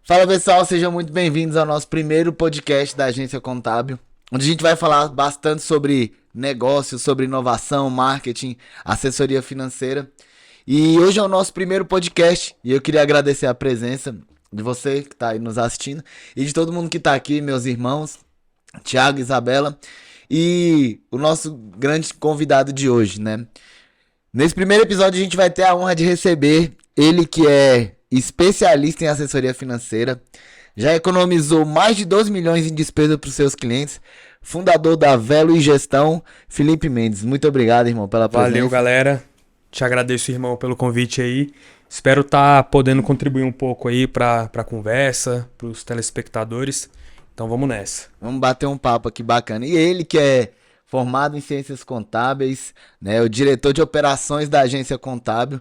Fala pessoal, sejam muito bem-vindos ao nosso primeiro podcast da Agência Contábil, onde a gente vai falar bastante sobre negócios, sobre inovação, marketing, assessoria financeira. E hoje é o nosso primeiro podcast e eu queria agradecer a presença de você que está aí nos assistindo e de todo mundo que está aqui, meus irmãos, Thiago, Isabela e o nosso grande convidado de hoje, né? Nesse primeiro episódio a gente vai ter a honra de receber ele que é especialista em assessoria financeira, já economizou mais de 12 milhões em despesa para os seus clientes, fundador da Velo e Gestão, Felipe Mendes. Muito obrigado, irmão, pela presença. Valeu, galera. Te agradeço, irmão, pelo convite aí. Espero estar podendo contribuir um pouco aí para a conversa, para os telespectadores. Então vamos nessa. Vamos bater um papo aqui bacana. E ele que é formado em ciências contábeis, né, o diretor de operações da agência contábil,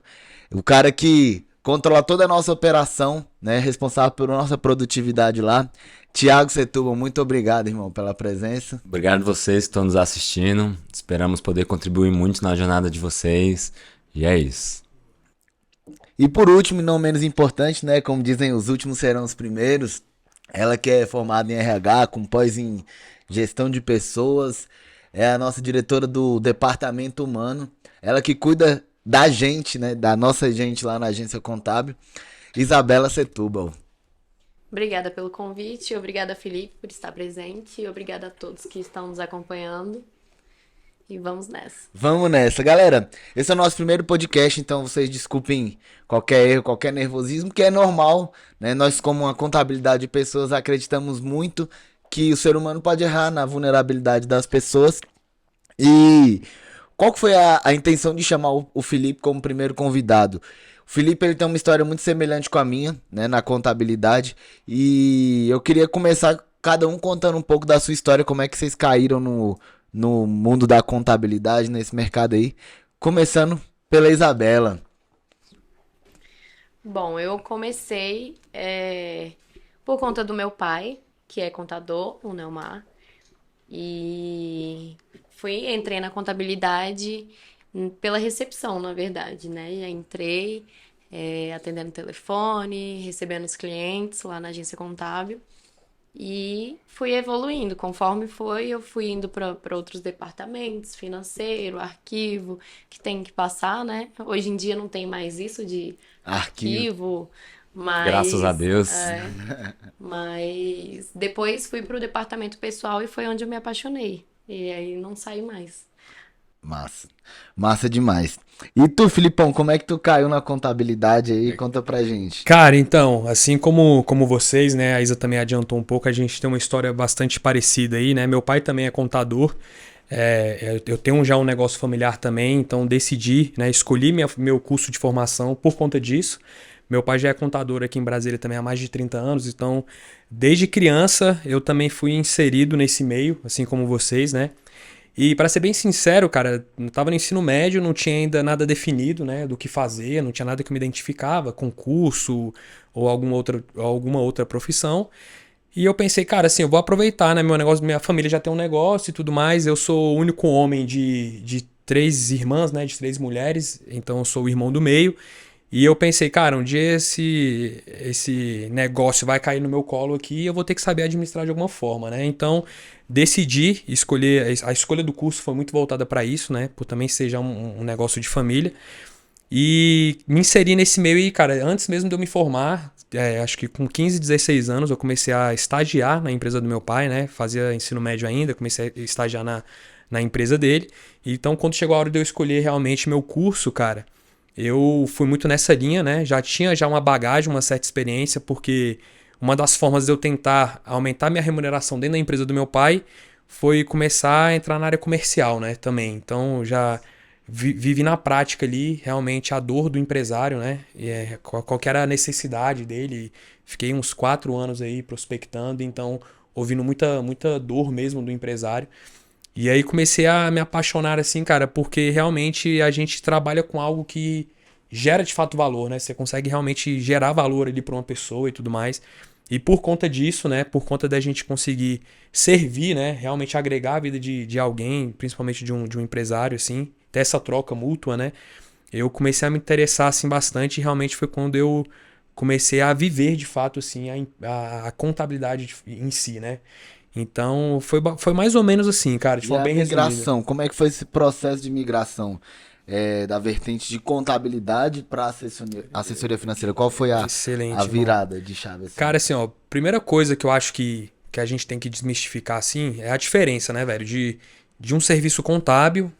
o cara que controla toda a nossa operação, né, responsável por nossa produtividade lá. Thiago Setúbal, muito obrigado, irmão, pela presença. Obrigado a vocês que estão nos assistindo. Esperamos poder contribuir muito na jornada de vocês. E é isso. E por último, e não menos importante, né, como dizem, os últimos serão os primeiros. Ela que é formada em RH, com pós em gestão de pessoas, é a nossa diretora do departamento humano. Ela que cuida da gente, né, da nossa gente lá na agência contábil, Isabela Setúbal. Obrigada pelo convite, obrigada, Felipe, por estar presente e obrigada a todos que estão nos acompanhando. E vamos nessa. Vamos nessa. Galera, esse é o nosso primeiro podcast, então vocês desculpem qualquer erro, qualquer nervosismo, que é normal, né? Nós, como uma contabilidade de pessoas, acreditamos muito que o ser humano pode errar na vulnerabilidade das pessoas. E qual que foi a intenção de chamar o Felipe como primeiro convidado? O Felipe, ele tem uma história muito semelhante com a minha, né, na contabilidade, e eu queria começar cada um contando um pouco da sua história, como é que vocês caíram no mundo da contabilidade, nesse mercado aí, começando pela Isabela. Bom, eu comecei por conta do meu pai, que é contador, o Neumar, e entrei na contabilidade pela recepção, na verdade, né? Já entrei atendendo telefone, recebendo os clientes lá na agência contábil e fui evoluindo. Conforme eu fui indo para outros departamentos, financeiro, arquivo, que tem que passar, né? Hoje em dia não tem mais isso de arquivo, mas... Graças a Deus. Mas depois fui para o departamento pessoal e foi onde eu me apaixonei. E aí não saí mais. Massa. Massa demais. E tu, Filipão, como é que tu caiu na contabilidade aí? Conta pra gente. Cara, então, assim como vocês, né, a Isa também adiantou um pouco, a gente tem uma história bastante parecida aí, né? Meu pai também é contador, eu tenho já um negócio familiar também, então decidi, né, escolhi meu curso de formação por conta disso. Meu pai já é contador aqui em Brasília também há mais de 30 anos, então desde criança eu também fui inserido nesse meio, assim como vocês, né? E para ser bem sincero, cara, eu tava no ensino médio, não tinha ainda nada definido, né, do que fazer, não tinha nada que me identificava, concurso ou alguma outra profissão. E eu pensei, cara, assim, eu vou aproveitar, né, meu negócio, minha família já tem um negócio e tudo mais, eu sou o único homem de 3 irmãs, né, de 3 mulheres, então eu sou o irmão do meio. E eu pensei, cara, um dia esse negócio vai cair no meu colo aqui e eu vou ter que saber administrar de alguma forma, né? Então, decidi escolher... A escolha do curso foi muito voltada para isso, né? Por também ser já um negócio de família. E me inseri nesse meio e, cara, antes mesmo de eu me formar, acho que com 15, 16 anos, eu comecei a estagiar na empresa do meu pai, né? Fazia ensino médio ainda, comecei a estagiar na empresa dele. Então, quando chegou a hora de eu escolher realmente meu curso, cara... Eu fui muito nessa linha, né? Já tinha uma bagagem, uma certa experiência, porque uma das formas de eu tentar aumentar minha remuneração dentro da empresa do meu pai foi começar a entrar na área comercial, né? Também. Então, já vivi na prática ali, realmente, a dor do empresário, né? Qual que era a necessidade dele. Fiquei uns 4 anos aí prospectando, então, ouvindo muita dor mesmo do empresário. E aí comecei a me apaixonar assim, cara, porque realmente a gente trabalha com algo que gera de fato valor, né? Você consegue realmente gerar valor ali para uma pessoa e tudo mais. E por conta disso, né? Por conta da gente conseguir servir, né? Realmente agregar a vida de alguém, principalmente de um empresário, assim, ter essa troca mútua, né? Eu comecei a me interessar assim bastante e realmente foi quando eu comecei a viver de fato assim a contabilidade em si, né? Então foi mais ou menos assim, cara, de E forma a bem resumida. migração, como é que foi esse processo de migração da vertente de contabilidade para assessoria financeira? Qual foi a Excelente, irmão. virada de chave? Assim? Cara, assim, ó, primeira coisa que eu acho que a gente tem que desmistificar, assim, é a diferença, né, velho, de um serviço contábil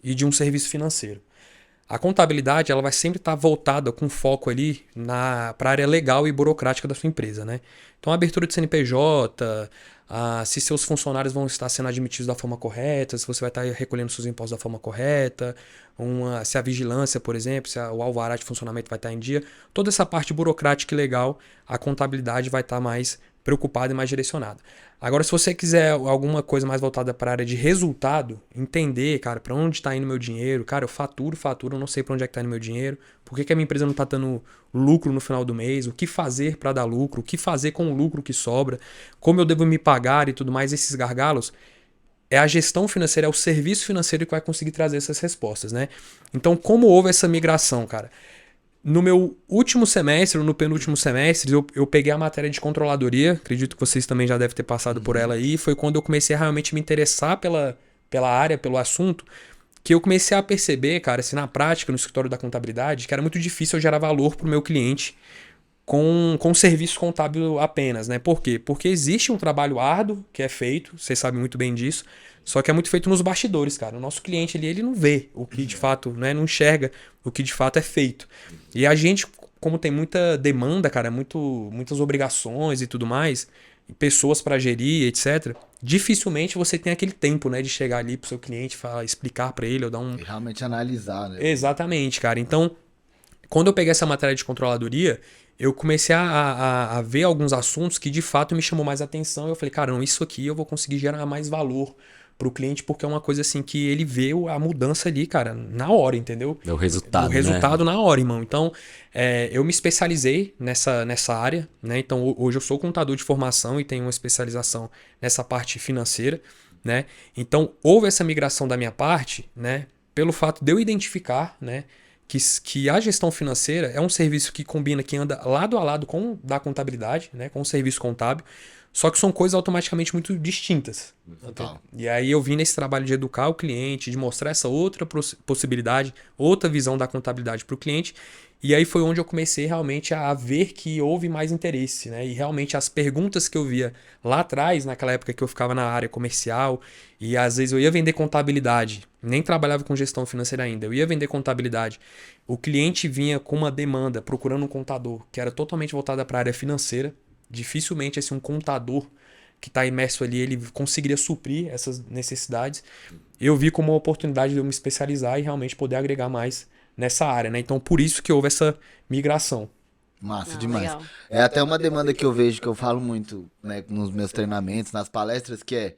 e de um serviço financeiro. A contabilidade, ela vai sempre estar voltada com foco ali para a área legal e burocrática da sua empresa, né? Então, a abertura de CNPJ, se seus funcionários vão estar sendo admitidos da forma correta, se você vai estar recolhendo seus impostos da forma correta, se a vigilância, por exemplo, se o alvará de funcionamento vai estar em dia, toda essa parte burocrática e legal, a contabilidade vai estar mais preocupada e mais direcionada. Agora, se você quiser alguma coisa mais voltada para a área de resultado, entender, cara, para onde está indo meu dinheiro, cara, eu faturo, eu não sei para onde é que está indo meu dinheiro, por que a minha empresa não está dando lucro no final do mês, o que fazer para dar lucro, o que fazer com o lucro que sobra, como eu devo me pagar e tudo mais, esses gargalos, é a gestão financeira, é o serviço financeiro que vai conseguir trazer essas respostas, né? Então, como houve essa migração, cara? No meu último semestre, ou no penúltimo semestre, eu peguei a matéria de controladoria. Acredito que vocês também já devem ter passado por ela aí. Foi quando eu comecei a realmente me interessar pela área, pelo assunto, que eu comecei a perceber, cara, assim, na prática, no escritório da contabilidade, que era muito difícil eu gerar valor para o meu cliente com serviço contábil apenas, né? Por quê? Porque existe um trabalho árduo que é feito, vocês sabem muito bem disso, só que é muito feito nos bastidores, cara. O nosso cliente ali, ele não vê o que de fato, né? Não enxerga o que de fato é feito. E a gente, como tem muita demanda, cara, muitas obrigações e tudo mais, pessoas para gerir, etc., dificilmente você tem aquele tempo, né, de chegar ali pro seu cliente, falar, explicar para ele, ou dar um... E realmente analisar, né? Exatamente, cara. Então, quando eu peguei essa matéria de controladoria, eu comecei a ver alguns assuntos que de fato me chamou mais atenção. Eu falei, cara, não, isso aqui eu vou conseguir gerar mais valor pro cliente, porque é uma coisa assim que ele vê a mudança ali, cara, na hora, entendeu? É o resultado, O resultado na hora, irmão. Então, eu me especializei nessa área, né? Então, hoje eu sou contador de formação e tenho uma especialização nessa parte financeira, né? Então, houve essa migração da minha parte, né? Pelo fato de eu identificar, né? Que a gestão financeira é um serviço que combina, que anda lado a lado com da contabilidade, né? Com o serviço contábil, só que são coisas automaticamente muito distintas. Total. E aí eu vim nesse trabalho de educar o cliente, de mostrar essa outra possibilidade, outra visão da contabilidade para o cliente. E aí foi onde eu comecei realmente a ver que houve mais interesse, né? E realmente as perguntas que eu via lá atrás, naquela época que eu ficava na área comercial, e às vezes eu ia vender contabilidade, nem trabalhava com gestão financeira ainda, eu ia vender contabilidade. O cliente vinha com uma demanda, procurando um contador que era totalmente voltada para a área financeira. Dificilmente assim, um contador que está imerso ali, ele conseguiria suprir essas necessidades. Eu vi como uma oportunidade de eu me especializar e realmente poder agregar mais nessa área, né? Então, por isso que houve essa migração. Massa demais. Legal. É até uma demanda que eu vejo, que eu falo muito, né, nos meus treinamentos, nas palestras, que é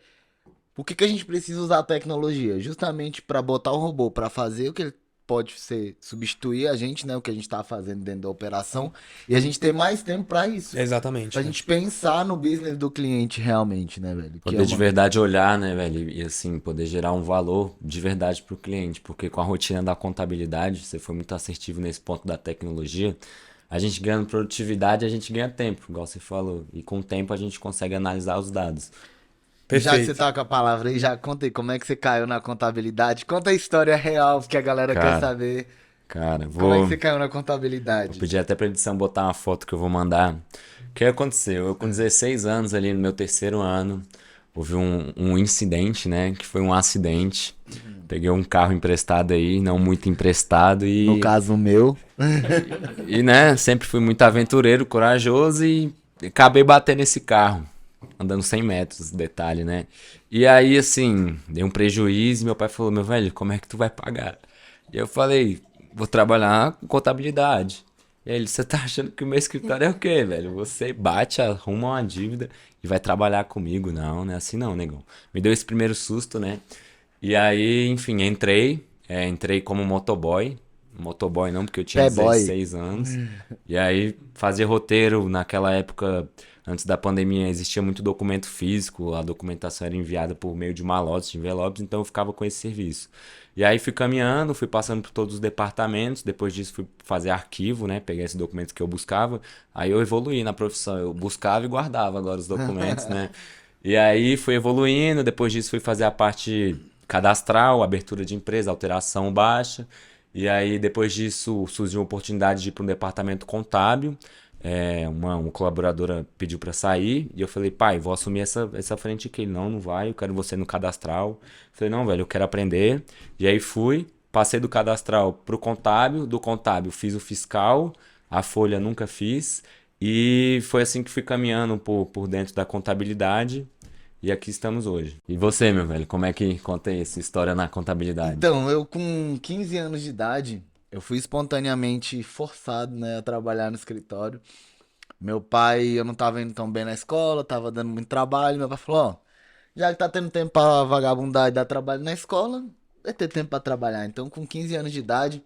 por que a gente precisa usar a tecnologia? Justamente para botar o robô para fazer o que ele pode ser, substituir a gente, né, o que a gente tá fazendo dentro da operação, e a gente ter mais tempo para isso. Exatamente. Pra né? gente pensar no business do cliente realmente, né, velho? Que Poder é uma- de verdade olhar, né, velho? E assim, poder gerar um valor de verdade pro cliente. Porque com a rotina da contabilidade, você foi muito assertivo nesse ponto da tecnologia. A gente ganhando produtividade, a gente ganha tempo, igual você falou. E com o tempo a gente consegue analisar os dados. Já que você Perfeito. tá com a palavra aí, já conta aí como é que você caiu na contabilidade. Conta a história real, porque a galera quer Cara, saber Cara, como é que vou você caiu na vou contabilidade. pedir até pra edição botar uma foto que eu vou mandar. O que aconteceu? Eu com 16 anos ali no meu terceiro ano, houve um incidente, né? Que foi um acidente. Peguei um carro emprestado aí, não muito emprestado No e... caso meu, E, né, sempre fui muito aventureiro, corajoso e acabei batendo esse carro, andando 100 metros, detalhe, né? E aí, assim, dei um prejuízo e meu pai falou, meu velho, como é que tu vai pagar? E eu falei, vou trabalhar com contabilidade. E aí ele, você tá achando que o meu escritório é o quê, velho? Você bate, arruma uma dívida e vai trabalhar comigo. Não, não é assim não, negão. Me deu esse primeiro susto, né? E aí, enfim, entrei como motoboy. Motoboy não, porque eu tinha Pé boy. 16 anos. E aí fazia roteiro naquela época Antes da pandemia existia muito documento físico, a documentação era enviada por meio de malotes, de envelopes, então eu ficava com esse serviço. E aí fui caminhando, fui passando por todos os departamentos, depois disso fui fazer arquivo, né? Peguei esses documentos que eu buscava, aí eu evoluí na profissão, eu buscava e guardava agora os documentos, né? E aí fui evoluindo, depois disso fui fazer a parte cadastral, abertura de empresa, alteração baixa. E aí depois disso surgiu a oportunidade de ir para um departamento contábil. Uma colaboradora pediu para sair e eu falei, pai, vou assumir essa frente aqui. Ele, não vai, eu quero você no cadastral. Eu falei, não, velho, eu quero aprender. E aí fui, passei do cadastral pro contábil, do contábil fiz o fiscal, a folha nunca fiz. E foi assim que fui caminhando por dentro da contabilidade. E aqui estamos hoje. E você, meu velho, como é que conta aí essa história na contabilidade? Então, eu com 15 anos de idade, eu fui espontaneamente forçado, né, a trabalhar no escritório. Meu pai, eu não tava indo tão bem na escola, tava dando muito trabalho. Meu pai falou, ó, já que tá tendo tempo pra vagabundar e dar trabalho na escola, vai ter tempo pra trabalhar. Então, com 15 anos de idade,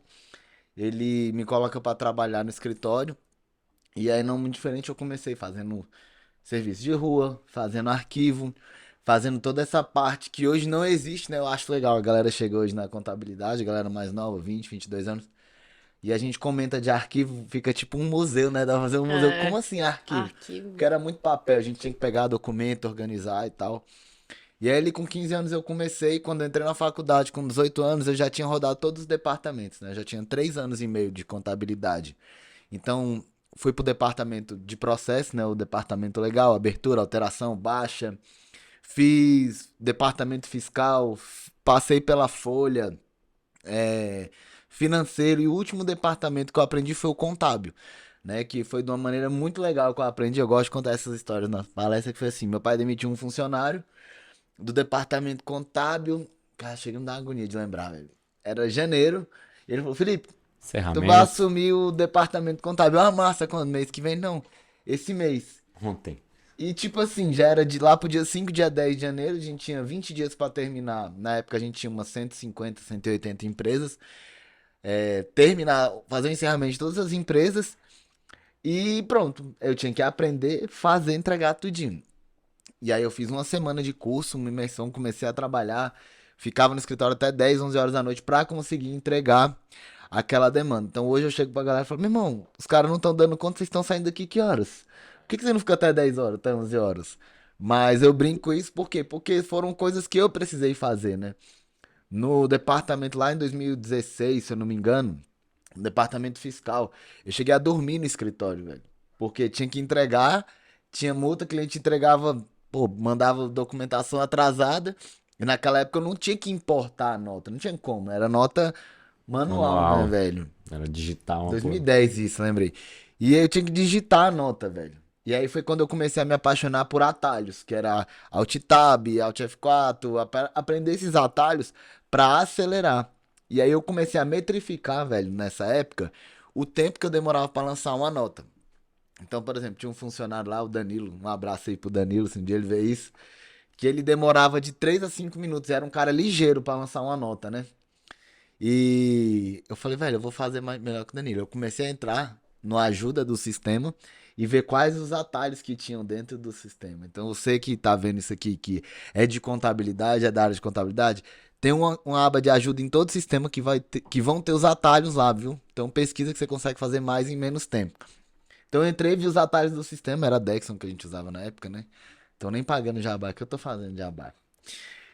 ele me coloca pra trabalhar no escritório. E aí, não muito diferente, eu comecei fazendo serviço de rua, fazendo arquivo, fazendo toda essa parte que hoje não existe, né? Eu acho legal, a galera chega hoje na contabilidade, a galera mais nova, 20, 22 anos, e a gente comenta de arquivo, fica tipo um museu, né? Dá pra fazer um museu. Como assim arquivo? Arquivo. Porque era muito papel, a gente tinha que pegar documento, organizar e tal. E aí, ali com 15 anos eu comecei, quando eu entrei na faculdade com 18 anos, eu já tinha rodado todos os departamentos, né? Eu já tinha 3 anos e meio de contabilidade. Então, fui pro departamento de processo, né? O departamento legal, abertura, alteração, baixa. Fiz departamento fiscal, passei pela folha, é, financeiro, e o último departamento que eu aprendi foi o contábil, né? Que foi de uma maneira muito legal que eu aprendi. Eu gosto de contar essas histórias na palestra, que foi assim, meu pai demitiu um funcionário do departamento contábil. Cara, chega a me dar uma agonia de lembrar, velho. Era janeiro, e ele falou, Felipe, tu vai Ferramentas. assumir o departamento contábil. Ah, massa, quando? Mês que vem? Não, esse mês. Ontem. E tipo assim, já era de lá pro dia 5, dia 10 de janeiro, a gente tinha 20 dias pra terminar. Na época a gente tinha umas 150, 180 empresas. Terminar, fazer o encerramento de todas as empresas. E pronto, eu tinha que aprender, fazer, entregar tudinho. E aí eu fiz uma semana de curso, uma imersão, comecei a trabalhar. Ficava no escritório até 10, 11 horas da noite pra conseguir entregar aquela demanda. Então hoje eu chego pra galera e falo, meu irmão, os caras não estão dando conta, vocês estão saindo daqui que horas? Por que você não fica até 10 horas, até 11 horas? Mas eu brinco com isso, por quê? Porque foram coisas que eu precisei fazer, né? No departamento lá em 2016, se eu não me engano, no departamento fiscal, eu cheguei a dormir no escritório, velho. Porque tinha que entregar, tinha multa, cliente entregava, pô, mandava documentação atrasada. E naquela época eu não tinha que importar a nota, não tinha como, era nota manual, né, Manual. velho? Era digital, pô. 2010 isso, lembrei. E aí eu tinha que digitar a nota, velho. E aí foi quando eu comecei a me apaixonar por atalhos, que era Alt Tab, Alt F4, aprender esses atalhos pra acelerar. E aí eu comecei a metrificar, velho, nessa época, o tempo que eu demorava pra lançar uma nota. Então, por exemplo, tinha um funcionário lá, o Danilo, um abraço aí pro Danilo, se um dia ele vê isso, que ele demorava de 3 a 5 minutos, era um cara ligeiro pra lançar uma nota, né? E eu falei, velho, eu vou fazer melhor que o Danilo. Eu comecei a entrar no ajuda do sistema e ver quais os atalhos que tinham dentro do sistema. Então, você que tá vendo isso aqui, que é de contabilidade, é da área de contabilidade, tem uma aba de ajuda em todo o sistema que vão ter os atalhos lá, viu? Então, pesquisa que você consegue fazer mais em menos tempo. Então, eu entrei e vi os atalhos do sistema, era Dexon que a gente usava na época, né? Então, nem pagando jabá, que eu tô fazendo jabá.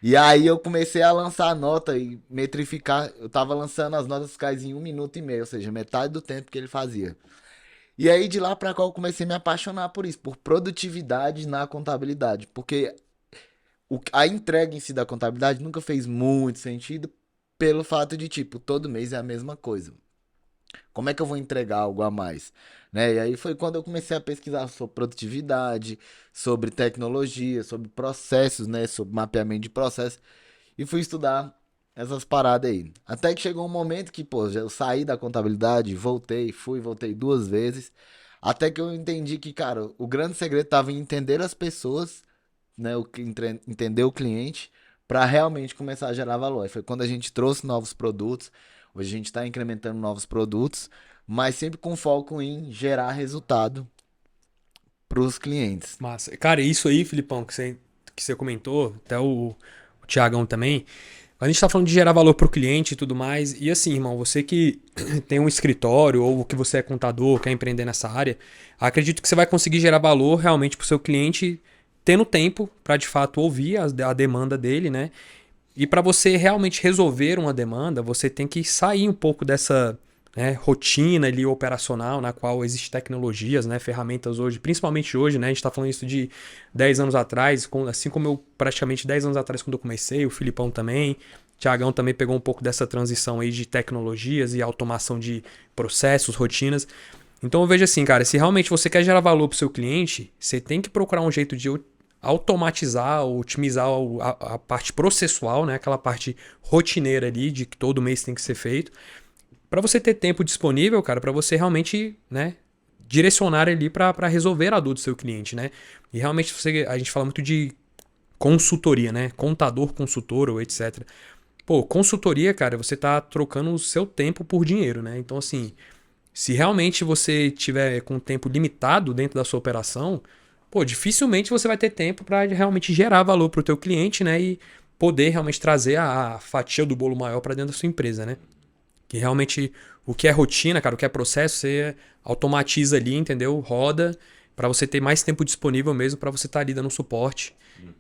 E aí eu comecei a lançar a nota e metrificar. Eu tava lançando as notas fiscais em 1 minuto e meio, ou seja, metade do tempo que ele fazia. E aí de lá pra cá eu comecei a me apaixonar por isso, por produtividade na contabilidade. Porque a entrega em si da contabilidade nunca fez muito sentido pelo fato de, tipo, todo mês é a mesma coisa. Como é que eu vou entregar algo a mais? Né? E aí foi quando eu comecei a pesquisar sobre produtividade, sobre tecnologia, sobre processos, né? Sobre mapeamento de processos. E fui estudar essas paradas aí. Até que chegou um momento que, pô, eu saí da contabilidade, voltei, voltei 2 vezes. Até que eu entendi que, cara, o grande segredo estava em entender as pessoas, né? Entender o cliente, para realmente começar a gerar valor. Aí foi quando a gente trouxe novos produtos. Hoje a gente está incrementando novos produtos, mas sempre com foco em gerar resultado pros clientes. Massa. Cara, isso aí, Filipão, que você comentou, até o Thiagão também, a gente tá falando de gerar valor pro cliente e tudo mais, e assim, irmão, você que tem um escritório ou que você é contador, quer empreender nessa área, acredito que você vai conseguir gerar valor realmente pro seu cliente tendo tempo para de fato ouvir a demanda dele, né? E para você realmente resolver uma demanda, você tem que sair um pouco dessa, né, rotina ali operacional na qual existem tecnologias, né, ferramentas hoje, principalmente hoje, né, a gente está falando isso de 10 anos atrás, assim como eu praticamente 10 anos atrás quando eu comecei, o Filipão também, o Thiagão também pegou um pouco dessa transição aí de tecnologias e automação de processos, rotinas. Então eu vejo assim, cara, se realmente você quer gerar valor para o seu cliente, você tem que procurar um jeito de automatizar, otimizar a parte processual, né? Aquela parte rotineira ali de que todo mês tem que ser feito, para você ter tempo disponível, cara, para você realmente, né, direcionar ali para resolver a dor do seu cliente, né? E realmente a gente fala muito de consultoria, né? Contador, consultor ou etc. Pô, consultoria, cara, você tá trocando o seu tempo por dinheiro, né? Então assim, se realmente você tiver com tempo limitado dentro da sua operação, pô, dificilmente você vai ter tempo para realmente gerar valor para o teu cliente, né? E poder realmente trazer a fatia do bolo maior para dentro da sua empresa, né? Que realmente o que é rotina, cara, o que é processo, você automatiza ali, entendeu? Roda para você ter mais tempo disponível mesmo para você estar ali dando suporte.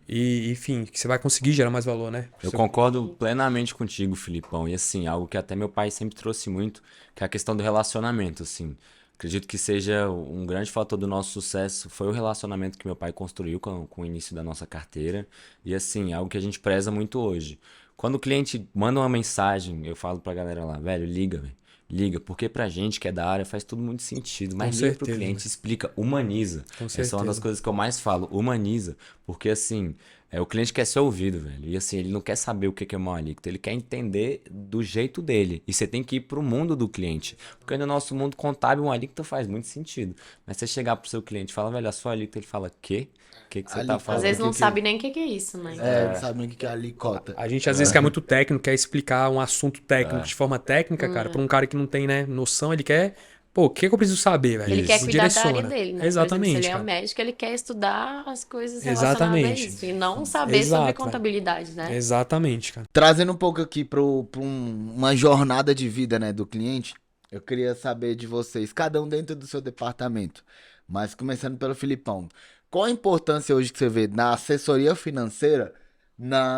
E, enfim, que você vai conseguir gerar mais valor, né? Eu concordo plenamente contigo, Filipão. E assim, algo que até meu pai sempre trouxe muito, que é a questão do relacionamento, assim. Acredito que seja um grande fator do nosso sucesso foi o relacionamento que meu pai construiu com o início da nossa carteira. E assim, algo que a gente preza muito hoje. Quando o cliente manda uma mensagem, eu falo pra galera lá, velho, liga, velho. Liga, porque pra gente que é da área faz tudo muito sentido. Mas liga pro certeza, cliente, explica, humaniza. Com Essa é uma das certeza. coisas que eu mais falo, humaniza. Porque assim, o cliente quer ser ouvido, velho. E assim, ele não quer saber o que é uma alíquota, ele quer entender do jeito dele. E você tem que ir pro mundo do cliente. Porque no nosso mundo contábil, uma alíquota faz muito sentido. Mas você chegar pro seu cliente e falar, velho, a sua alíquota, ele fala, quê? O que você tá Alíquota. Às falando? vezes não que- sabe nem o que é isso, né? É, não sabe nem o que é a licota. A gente às vezes quer muito técnico, quer explicar um assunto técnico de forma técnica, cara, para um cara que não tem, né, noção, ele quer, pô, o que eu preciso saber, velho? Ele quer Me cuidar da área direciona. dele, né? Por exemplo, se Exatamente, ele é um cara. médico, ele quer estudar as coisas relacionadas a Exatamente. isso. E não saber Exato, sobre velho. contabilidade, né? Exatamente, cara. Trazendo um pouco aqui para uma jornada de vida, né, do cliente, eu queria saber de vocês, cada um dentro do seu departamento, mas começando pelo Filipão. Qual a importância hoje que você vê na assessoria financeira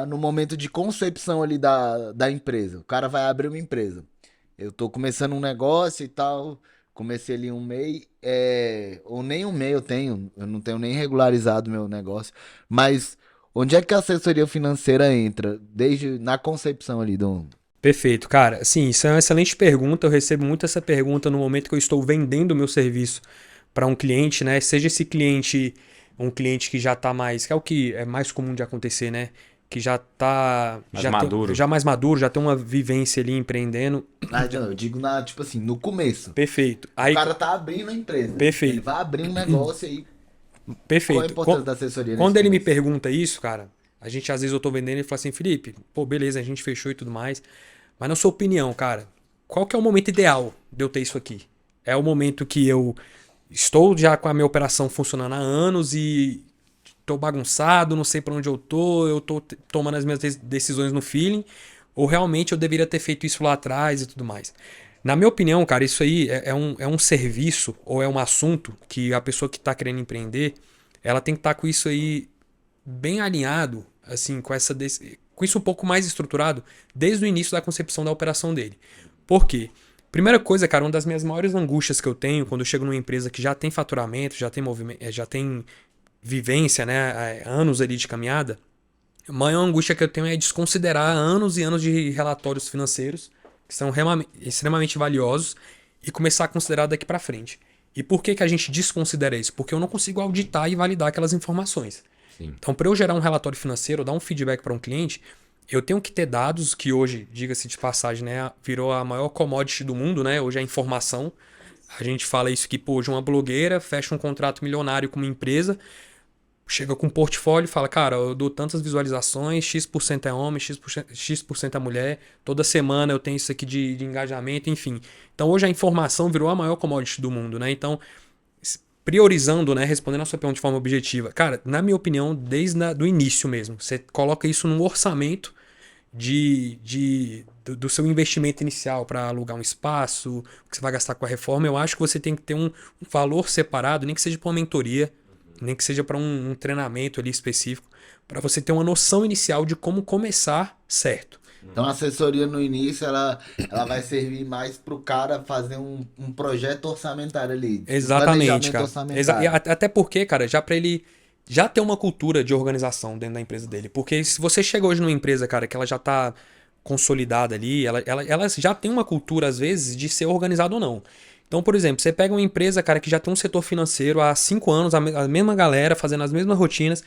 no momento de concepção ali da empresa? O cara vai abrir uma empresa. Eu tô começando um negócio e tal, comecei ali um MEI, ou nem um MEI eu não tenho nem regularizado meu negócio, mas onde é que a assessoria financeira entra? Desde na concepção ali do. Perfeito, cara. Sim, isso é uma excelente pergunta. Eu recebo muito essa pergunta no momento que eu estou vendendo o meu serviço para um cliente, né? Seja esse cliente um cliente que já tá mais, que é o que é mais comum de acontecer, né? Que já tá Mais já maduro. já mais maduro, já tem uma vivência ali empreendendo. Eu digo tipo assim, no começo. Perfeito. O Aí, cara tá abrindo a empresa. Perfeito. Ele vai abrir um negócio aí. Qual a perfeito. importância da assessoria nesse Quando ele me começo? pergunta isso, cara, a gente às vezes eu tô vendendo e ele fala assim, Felipe, pô, beleza, a gente fechou e tudo mais. Mas na sua opinião, cara, qual que é o momento ideal de eu ter isso aqui? É o momento que eu estou já com a minha operação funcionando há anos e tô bagunçado, não sei pra onde eu tô tomando as minhas decisões no feeling, ou realmente eu deveria ter feito isso lá atrás e tudo mais. Na minha opinião, cara, isso aí é um serviço ou é um assunto que a pessoa que tá querendo empreender, ela tem que estar com isso aí bem alinhado, assim, com isso um pouco mais estruturado desde o início da concepção da operação dele. Por quê? Primeira coisa, cara, uma das minhas maiores angústias que eu tenho quando eu chego numa empresa que já tem faturamento, já tem movimento, já tem vivência, né, anos ali de caminhada, a maior angústia que eu tenho é desconsiderar anos e anos de relatórios financeiros, que são extremamente valiosos, e começar a considerar daqui para frente. E por que a gente desconsidera isso? Porque eu não consigo auditar e validar aquelas informações. Sim. Então, para eu gerar um relatório financeiro, dar um feedback para um cliente, eu tenho que ter dados que hoje, diga-se de passagem, né, virou a maior commodity do mundo, né? Hoje é a informação. A gente fala isso que, pô, hoje uma blogueira fecha um contrato milionário com uma empresa, chega com um portfólio e fala, cara, eu dou tantas visualizações, X% é homem, X% é mulher, toda semana eu tenho isso aqui de engajamento, enfim. Então hoje a informação virou a maior commodity do mundo, né? Então, priorizando, né, respondendo a sua pergunta de forma objetiva, cara, na minha opinião, desde o início mesmo, você coloca isso num orçamento do seu investimento inicial para alugar um espaço, o que você vai gastar com a reforma. Eu acho que você tem que ter um valor separado, nem que seja para uma mentoria, nem que seja para um treinamento ali específico, para você ter uma noção inicial de como começar certo. Então a assessoria no início, ela vai servir mais pro cara fazer um projeto orçamentário ali. Exatamente, cara. Orçamentário. Até porque, cara, já para ele já ter uma cultura de organização dentro da empresa dele. Porque se você chega hoje numa empresa, cara, que ela já tá consolidada ali, ela já tem uma cultura, às vezes, de ser organizada ou não. Então, por exemplo, você pega uma empresa, cara, que já tem um setor financeiro há 5 anos, a mesma galera fazendo as mesmas rotinas.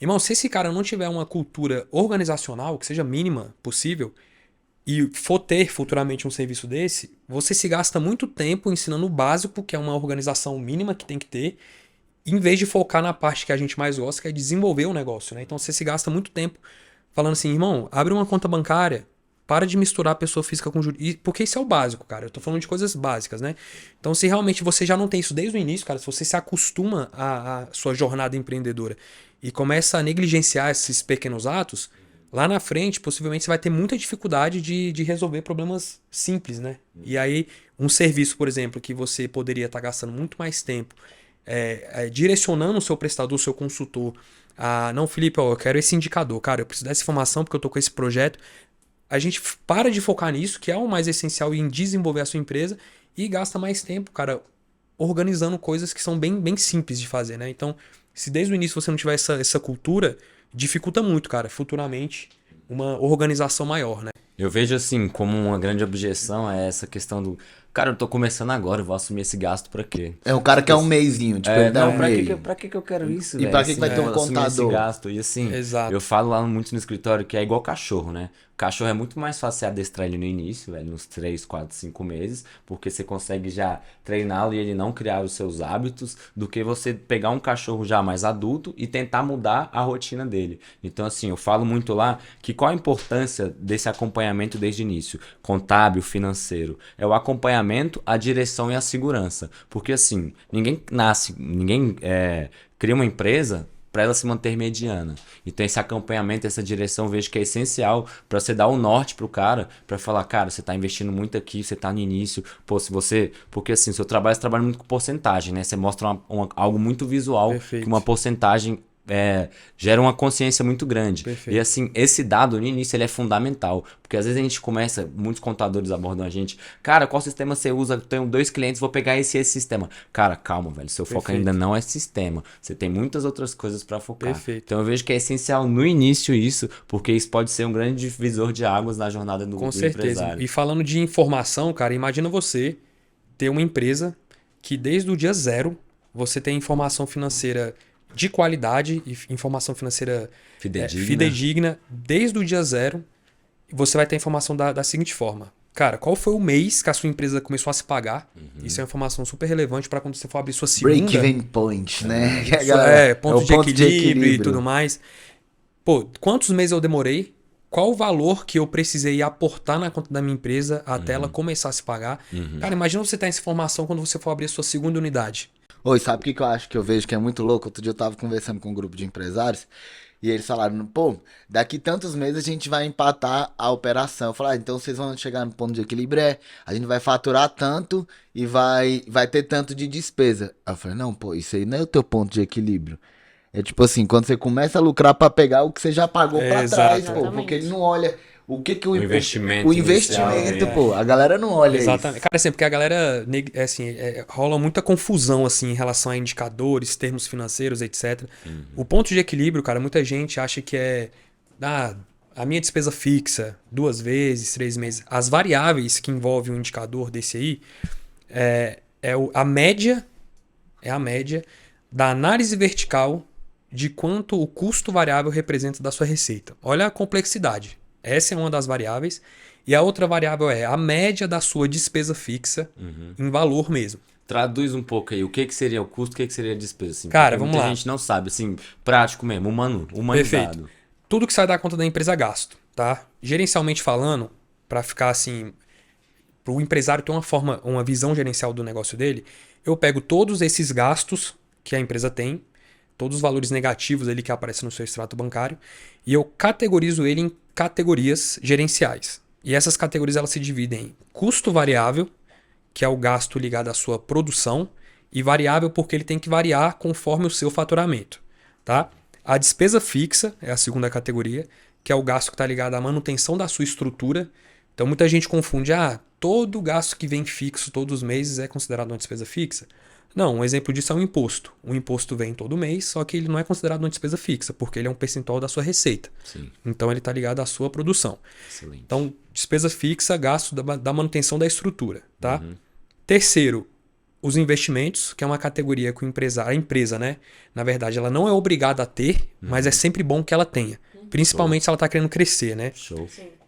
Irmão, se esse cara não tiver uma cultura organizacional, que seja mínima possível, e for ter futuramente um serviço desse, você se gasta muito tempo ensinando o básico, que é uma organização mínima que tem que ter, em vez de focar na parte que a gente mais gosta, que é desenvolver o negócio, né? Então você se gasta muito tempo falando assim, irmão, abre uma conta bancária, para de misturar pessoa física com jurídica, porque isso é o básico, cara. Eu tô falando de coisas básicas, né? Então se realmente você já não tem isso desde o início, cara, se você se acostuma à sua jornada empreendedora e começa a negligenciar esses pequenos atos, lá na frente, possivelmente, você vai ter muita dificuldade de resolver problemas simples, né? E aí, um serviço, por exemplo, que você poderia estar gastando muito mais tempo direcionando o seu prestador, o seu consultor, não, Felipe, ó, eu quero esse indicador, cara, eu preciso dessa informação porque eu tô com esse projeto. A gente para de focar nisso, que é o mais essencial em desenvolver a sua empresa, e gasta mais tempo, cara, organizando coisas que são bem, bem simples de fazer, né? Então, se desde o início você não tiver essa cultura, dificulta muito, cara, futuramente, uma organização maior, né? Eu vejo assim, como uma grande objeção é essa questão do... Cara, eu tô começando agora, eu vou assumir esse gasto pra quê? É um cara que é um mêsinho, tipo, ele dá um mês. Pra que eu quero isso, E velho? pra que vai ter um eu assumir contador? esse gasto? E assim, Exato. eu falo lá muito no escritório que é igual cachorro, né? Cachorro é muito mais fácil você adestrar ele no início, velho, nos 3, 4, 5 meses, porque você consegue já treiná-lo e ele não criar os seus hábitos, do que você pegar um cachorro já mais adulto e tentar mudar a rotina dele. Então, assim, eu falo muito lá que qual a importância desse acompanhamento desde o início? Contábil, financeiro. É o acompanhamento, a direção e a segurança. Porque, assim, ninguém cria uma empresa para ela se manter mediana. Então esse acompanhamento, essa direção, eu vejo que é essencial para você dar o norte pro cara, para falar, cara, você tá investindo muito aqui, você tá no início, pô, se você... Porque assim, seu trabalho, você trabalha muito com porcentagem, né? Você mostra algo muito visual, Perfeito. que uma porcentagem gera uma consciência muito grande. Perfeito. E assim, esse dado no início ele é fundamental, porque às vezes a gente começa, muitos contadores abordam a gente, cara, qual sistema você usa? Tenho 2 clientes, vou pegar esse sistema. Cara, calma, velho, seu foco Perfeito. ainda não é sistema, você tem muitas outras coisas para focar. Perfeito. Então eu vejo que é essencial no início isso, porque isso pode ser um grande divisor de águas na jornada do Com certeza. empresário. E falando de informação, cara, imagina você ter uma empresa que desde o dia zero você tem informação financeira de qualidade e informação financeira fidedigna desde o dia zero. Você vai ter informação da seguinte forma. Cara, qual foi o mês que a sua empresa começou a se pagar? Isso é uma informação super relevante para quando você for abrir sua segunda... Break-even point, né? Ponto de equilíbrio e tudo mais. Pô, quantos meses eu demorei? Qual o valor que eu precisei aportar na conta da minha empresa até ela começar a se pagar? Cara, imagina você ter essa informação quando você for abrir a sua segunda unidade. Oi, sabe o que eu acho que eu vejo que é muito louco? Outro dia eu tava conversando com um grupo de empresários e eles falaram, pô, daqui tantos meses a gente vai empatar a operação. Eu falei, então vocês vão chegar no ponto de equilíbrio, a gente vai faturar tanto e vai ter tanto de despesa. Aí eu falei, não, pô, isso aí não é o teu ponto de equilíbrio. É tipo assim, quando você começa a lucrar pra pegar o que você já pagou pra trás, pô, porque ele não olha... O investimento. O investimento, pô. A galera não olha Exatamente. isso. Cara, assim, porque a galera, rola muita confusão, assim, em relação a indicadores, termos financeiros, etc. O ponto de equilíbrio, cara, muita gente acha que a minha despesa fixa, 2 vezes, 3 meses. As variáveis que envolvem um indicador desse aí a média da análise vertical de quanto o custo variável representa da sua receita. Olha a complexidade. Essa é uma das variáveis. E a outra variável é a média da sua despesa fixa em valor mesmo. Traduz um pouco aí, o que seria o custo, o que seria a despesa? Assim, cara, vamos lá. Muita gente não sabe, assim, prático mesmo, humanizado. Perfeito. Tudo que sai da conta da empresa é gasto, tá? Gerencialmente falando, para ficar assim, para o empresário ter uma visão gerencial do negócio dele, eu pego todos esses gastos que a empresa tem, todos os valores negativos ali que aparecem no seu extrato bancário, e eu categorizo ele em categorias gerenciais. E essas categorias elas se dividem em custo variável, que é o gasto ligado à sua produção, e variável porque ele tem que variar conforme o seu faturamento, tá? A despesa fixa é a segunda categoria, que é o gasto que está ligado à manutenção da sua estrutura. Então muita gente confunde, todo gasto que vem fixo todos os meses é considerado uma despesa fixa. Não, um exemplo disso é um imposto. O imposto vem todo mês, só que ele não é considerado uma despesa fixa, porque ele é um percentual da sua receita. Sim. Então ele está ligado à sua produção. Excelente. Então, despesa fixa, gasto da manutenção da estrutura, tá? Terceiro, os investimentos, que é uma categoria que a empresa, né? Na verdade, ela não é obrigada a ter, mas é sempre bom que ela tenha. Principalmente se ela está querendo crescer, né? Show.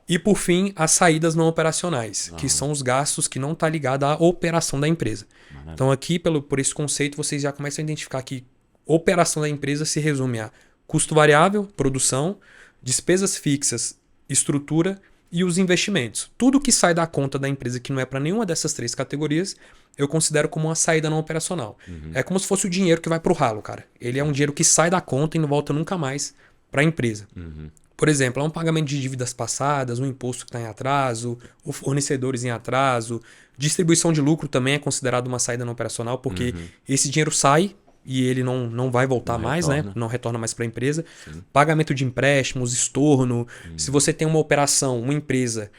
E por fim, as saídas não operacionais, que são os gastos que não estão ligados à operação da empresa. Maravilha. Então aqui, por esse conceito, vocês já começam a identificar que operação da empresa se resume a custo variável, produção, despesas fixas, estrutura e os investimentos. Tudo que sai da conta da empresa que não é para nenhuma dessas três categorias, eu considero como uma saída não operacional. É como se fosse o dinheiro que vai para o ralo, cara. Ele é um dinheiro que sai da conta e não volta nunca mais para a empresa. Por exemplo, é um pagamento de dívidas passadas, um imposto que está em atraso, ou fornecedores em atraso. Distribuição de lucro também é considerado uma saída não operacional, porque esse dinheiro sai e ele não vai voltar mais, retorna. né? Não retorna mais para a empresa. Pagamento de empréstimos, estorno. Se você tem uma operação, uma empresa,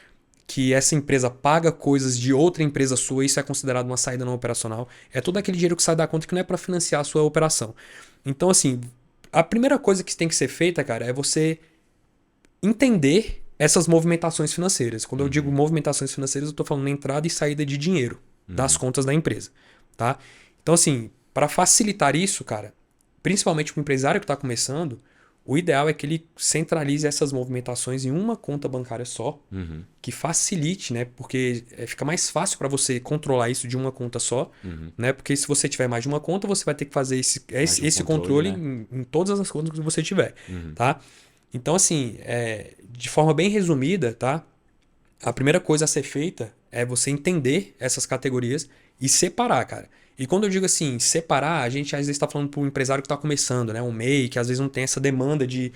que essa empresa paga coisas de outra empresa sua, isso é considerado uma saída não operacional. É todo aquele dinheiro que sai da conta que não é para financiar a sua operação. Então, assim, a primeira coisa que tem que ser feita, cara, é você entender essas movimentações financeiras. Quando eu digo movimentações financeiras, eu estou falando entrada e saída de dinheiro das contas da empresa, tá? Então, assim, para facilitar isso, cara, principalmente para o empresário que está começando, o ideal é que ele centralize essas movimentações em uma conta bancária só, que facilite, né? Porque fica mais fácil para você controlar isso de uma conta só, né? Porque se você tiver mais de uma conta, você vai ter que fazer esse controle, né? em todas as contas que você tiver, tá? Então, assim, de forma bem resumida, tá? A primeira coisa a ser feita é você entender essas categorias e separar, cara. E quando eu digo assim, separar, a gente às vezes está falando para um empresário que está começando, né? Um MEI, que às vezes não tem essa demanda de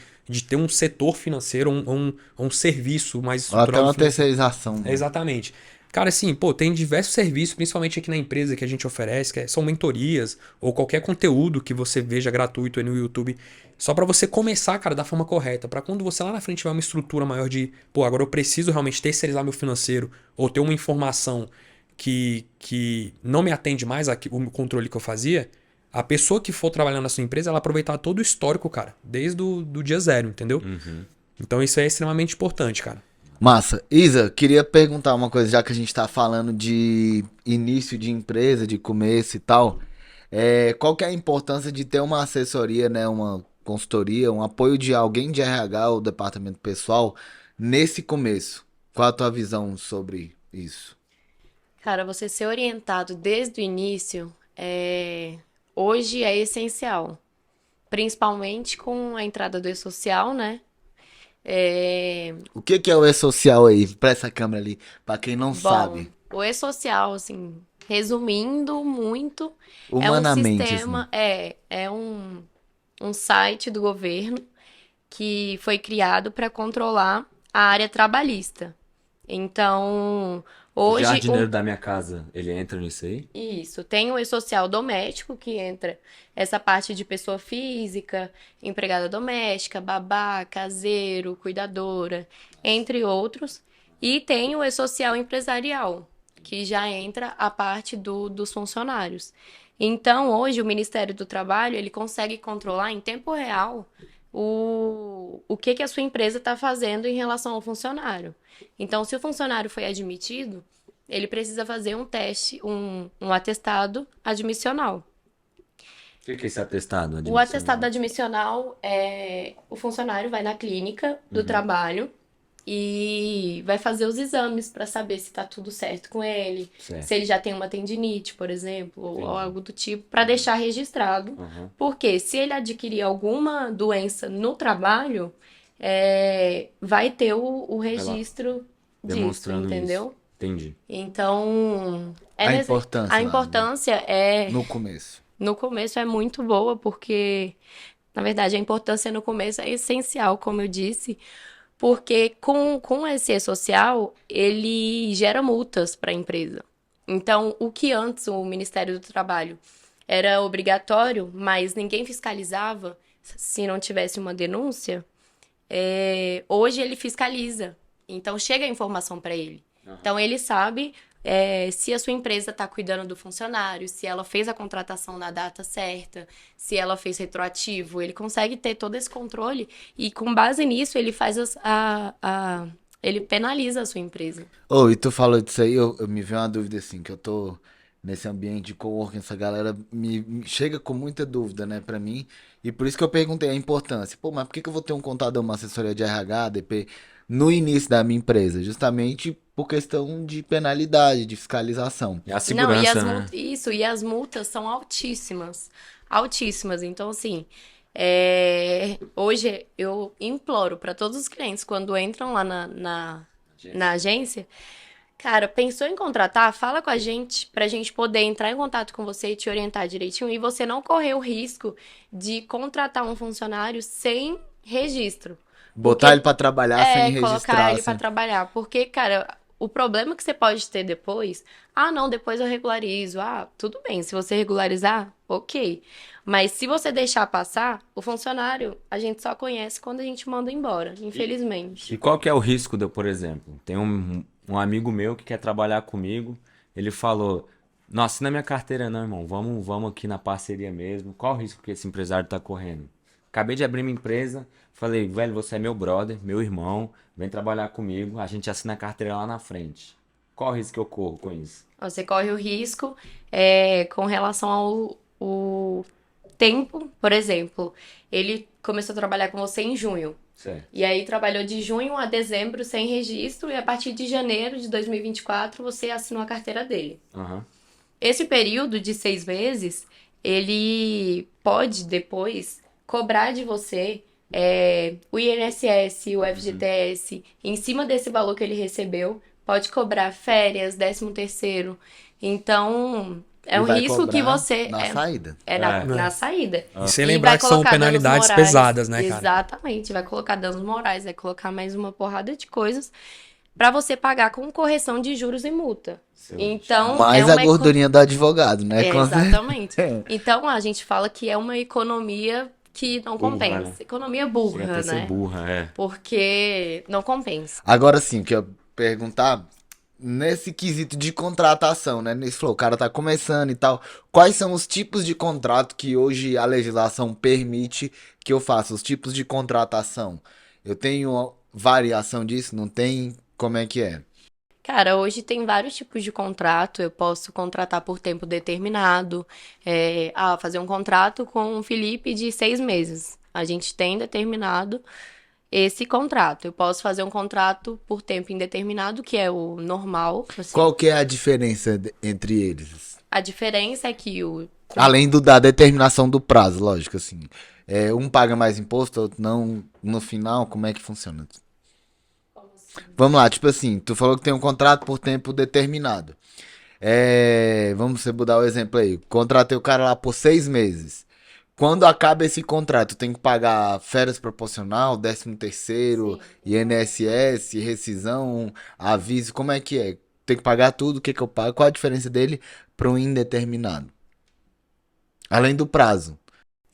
ter um setor financeiro ou um serviço mais Ou até estruturado. uma terceirização. Né? Exatamente. Cara, assim, tem diversos serviços, principalmente aqui na empresa, que a gente oferece, são mentorias ou qualquer conteúdo que você veja gratuito aí no YouTube, só para você começar, cara, da forma correta, para quando você lá na frente tiver uma estrutura maior de, agora eu preciso realmente terceirizar meu financeiro ou ter uma informação que não me atende mais o controle que eu fazia, a pessoa que for trabalhar na sua empresa, ela aproveitar todo o histórico, cara, desde do dia zero, entendeu? Então isso é extremamente importante, cara. Massa. Isa, queria perguntar uma coisa, já que a gente tá falando de início de empresa, de começo e tal. Qual que é a importância de ter uma assessoria, né, uma consultoria, um apoio de alguém de RH ou departamento pessoal nesse começo? Qual a tua visão sobre isso? Cara, você ser orientado desde o início hoje é essencial. Principalmente com a entrada do e-social, né? O que é o e-social aí? Pra essa câmera ali, pra quem não sabe. O e-social, assim, resumindo muito, Humanamente, é um sistema, é um site do governo que foi criado para controlar a área trabalhista. Então, O hoje jardineiro da minha casa, ele entra nisso aí? Isso, tem o e-social doméstico, que entra essa parte de pessoa física, empregada doméstica, babá, caseiro, cuidadora, entre outros. E tem o e-social empresarial, que já entra a parte dos funcionários. Então, hoje, o Ministério do Trabalho, ele consegue controlar em tempo real o que a sua empresa está fazendo em relação ao funcionário. Então, se o funcionário foi admitido, ele precisa fazer um teste, um atestado admissional. O que é esse atestado? O atestado admissional o funcionário vai na clínica do trabalho e vai fazer os exames para saber se está tudo certo com ele, Certo. se ele já tem uma tendinite, por exemplo, ou algo do tipo, para deixar registrado. Porque se ele adquirir alguma doença no trabalho, vai ter o registro disso, Demonstrando entendeu? isso. Entendi. Então, A importância a lá, né? importância é, No começo. no começo é muito boa, porque, na verdade, a importância no começo é essencial, como eu disse, porque com o SE social, ele gera multas para a empresa. Então, o que antes o Ministério do Trabalho era obrigatório, mas ninguém fiscalizava se não tivesse uma denúncia, hoje ele fiscaliza. Então, chega a informação para ele. Então, ele sabe se a sua empresa está cuidando do funcionário, se ela fez a contratação na data certa, se ela fez retroativo. Ele consegue ter todo esse controle e, com base nisso, ele faz ele penaliza a sua empresa. Ô, e tu falou disso aí, eu me veio uma dúvida assim, que eu tô nesse ambiente de coworking, essa galera me chega com muita dúvida, né, pra mim, e por isso que eu perguntei a importância. Pô, mas por que que eu vou ter um contador, uma assessoria de RH, DP, no início da minha empresa? Justamente por questão de penalidade, de fiscalização. É a Não, e segurança, né? e as multas são altíssimas. Altíssimas. Então, assim, hoje eu imploro para todos os clientes, quando entram lá na agência, cara, pensou em contratar? Fala com a gente, pra gente poder entrar em contato com você e te orientar direitinho e você não correr o risco de contratar um funcionário sem registro. Botar ele pra trabalhar sem Colocar registrar, ele pra assim. trabalhar. Porque, cara, o problema que você pode ter depois, não, depois eu regularizo. Tudo bem, se você regularizar, ok. Mas se você deixar passar, o funcionário a gente só conhece quando a gente manda embora, infelizmente. E qual que é o risco de eu, por exemplo, tem um amigo meu que quer trabalhar comigo, ele falou, não assina minha carteira não, irmão, vamos aqui na parceria mesmo. Qual o risco que esse empresário tá correndo? Acabei de abrir minha empresa, falei, velho, você é meu brother, meu irmão, vem trabalhar comigo, a gente assina a carteira lá na frente. Qual o risco que eu corro com isso? Você corre o risco com relação o tempo, por exemplo. Ele começou a trabalhar com você em junho. Certo. E aí trabalhou de junho a dezembro sem registro e a partir de janeiro de 2024 você assinou a carteira dele. Aham. Esse período de 6 meses, ele pode depois cobrar de você o INSS, o FGTS, em cima desse valor que ele recebeu, pode cobrar férias, 13º. Então, é E um vai risco que cobrar você... na saída. na saída. E sem E lembrar vai que são colocar danos penalidades morais. pesadas, né, cara? Exatamente, vai colocar danos morais, vai colocar mais uma porrada de coisas pra você pagar com correção de juros e multa. Então, Mais é a uma gordurinha do advogado, né? Com certeza. exatamente. Então, a gente fala que é uma economia que não Burra, compensa. né? Economia Chega burra, até ser né? burra, é. Porque não compensa. Agora sim, que eu perguntar, nesse quesito de contratação, né? Nesse flow, o cara tá começando e tal. Quais são os tipos de contrato que hoje a legislação permite que eu faça? Os tipos de contratação. Eu tenho variação disso? Não tem? Como é que é? Cara, hoje tem vários tipos de contrato. Eu posso contratar por tempo determinado. Fazer um contrato com o Felipe de 6 meses. A gente tem determinado esse contrato. Eu posso fazer um contrato por tempo indeterminado, que é o normal. Assim. Qual que é a diferença entre eles? A diferença é que Além da determinação do prazo, lógico, assim. Um paga mais imposto, outro não. No final, como é que funciona? Vamos lá, tipo assim, tu falou que tem um contrato por tempo determinado. Vamos mudar o exemplo aí. Contratei o cara lá por 6 meses. Quando acaba esse contrato, tem que pagar férias proporcional, 13º, INSS, rescisão, aviso, como é que é? Tem que pagar tudo, o que que eu pago? Qual a diferença dele para um indeterminado? Além do prazo.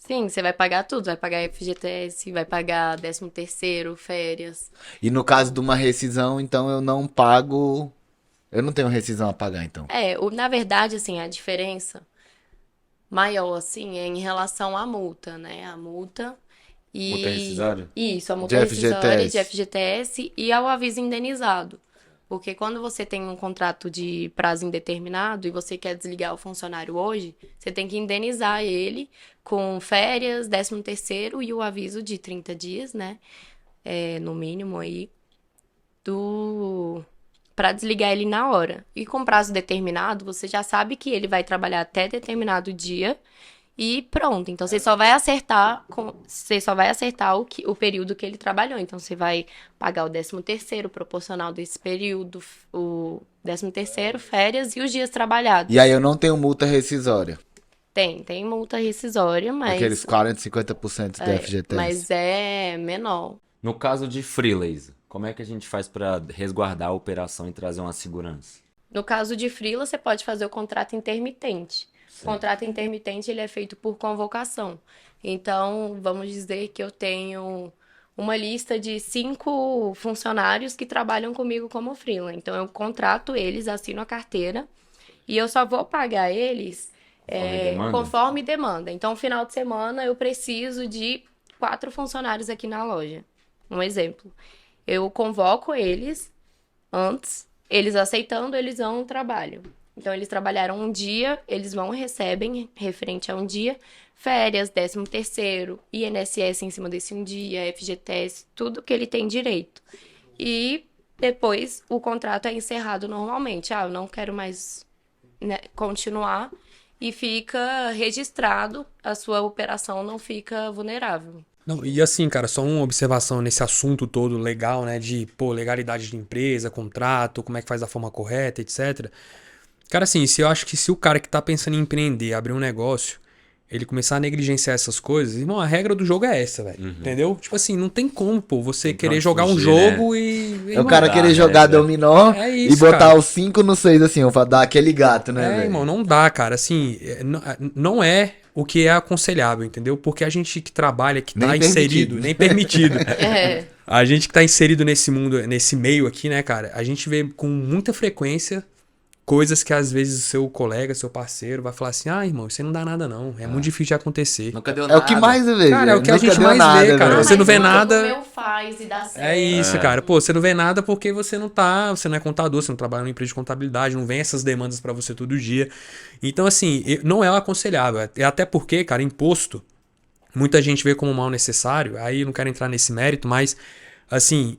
sim, você vai pagar tudo. Vai pagar FGTS, vai pagar 13º, férias. E no caso de uma rescisão, então eu não pago. Eu não tenho rescisão a pagar, então. Na verdade, assim, a diferença maior, assim, é em relação à multa, né? A multa e... Multa rescisória? Isso, a multa De rescisória FGTS. de FGTS e ao aviso indenizado. Porque quando você tem um contrato de prazo indeterminado e você quer desligar o funcionário hoje, você tem que indenizar ele com férias, 13º e o aviso de 30 dias, né? No mínimo aí, para desligar ele na hora. E com prazo determinado, você já sabe que ele vai trabalhar até determinado dia e pronto. Então você só vai acertar o período que ele trabalhou. Então você vai pagar o 13º proporcional desse período, o 13º, férias e os dias trabalhados. E aí eu não tenho multa rescisória. Tem multa rescisória, mas Aqueles 40, 50% do FGTS. mas é menor. No caso de freelancer, como é que a gente faz para resguardar a operação e trazer uma segurança? No caso de freela, você pode fazer o contrato intermitente. O contrato intermitente ele é feito por convocação. Então, vamos dizer que eu tenho uma lista de 5 funcionários que trabalham comigo como freela. Então, eu contrato eles, assino a carteira e eu só vou pagar eles conforme demanda. Então, no final de semana, eu preciso de 4 funcionários aqui na loja. Um exemplo. Eu convoco eles antes, eles aceitando, eles vão no trabalho. Então, eles trabalharam um dia, eles recebem, referente a um dia, férias, 13º, INSS em cima desse um dia, FGTS, tudo que ele tem direito. E depois o contrato é encerrado normalmente. Eu não quero mais, né, continuar e fica registrado, a sua operação não fica vulnerável. Não, e assim, cara, só uma observação nesse assunto todo legal, né? De, legalidade de empresa, contrato, como é que faz da forma correta, etc. Cara, assim, eu acho que se o cara que tá pensando em empreender, abrir um negócio, ele começar a negligenciar essas coisas, irmão, a regra do jogo é essa, velho. Entendeu? Tipo assim, não tem como, você querer jogar um jogo, né? E É o cara querer jogar dominó e botar cara. Os 5 no 6, assim, pra dar aquele gato, né, velho? Irmão, não dá, cara. Assim, não é o que é aconselhável, entendeu? Porque a gente que trabalha, que tá inserido, nem permitido. A gente que tá inserido nesse mundo, nesse meio aqui, né, cara, a gente vê com muita frequência coisas que às vezes o seu colega, seu parceiro vai falar assim, irmão, isso aí não dá nada não, é muito difícil de acontecer. Nunca deu nada. É o que mais vê, cara, é o que a gente mais vê, cara. Você não vê nada. Meu faz e dá certo. É isso, cara. Você não vê nada porque você não é contador, você não trabalha numa empresa de contabilidade, não vem essas demandas pra você todo dia. Então, assim, não é o aconselhável. Até porque, cara, imposto, muita gente vê como mal necessário, aí eu não quero entrar nesse mérito, mas, assim,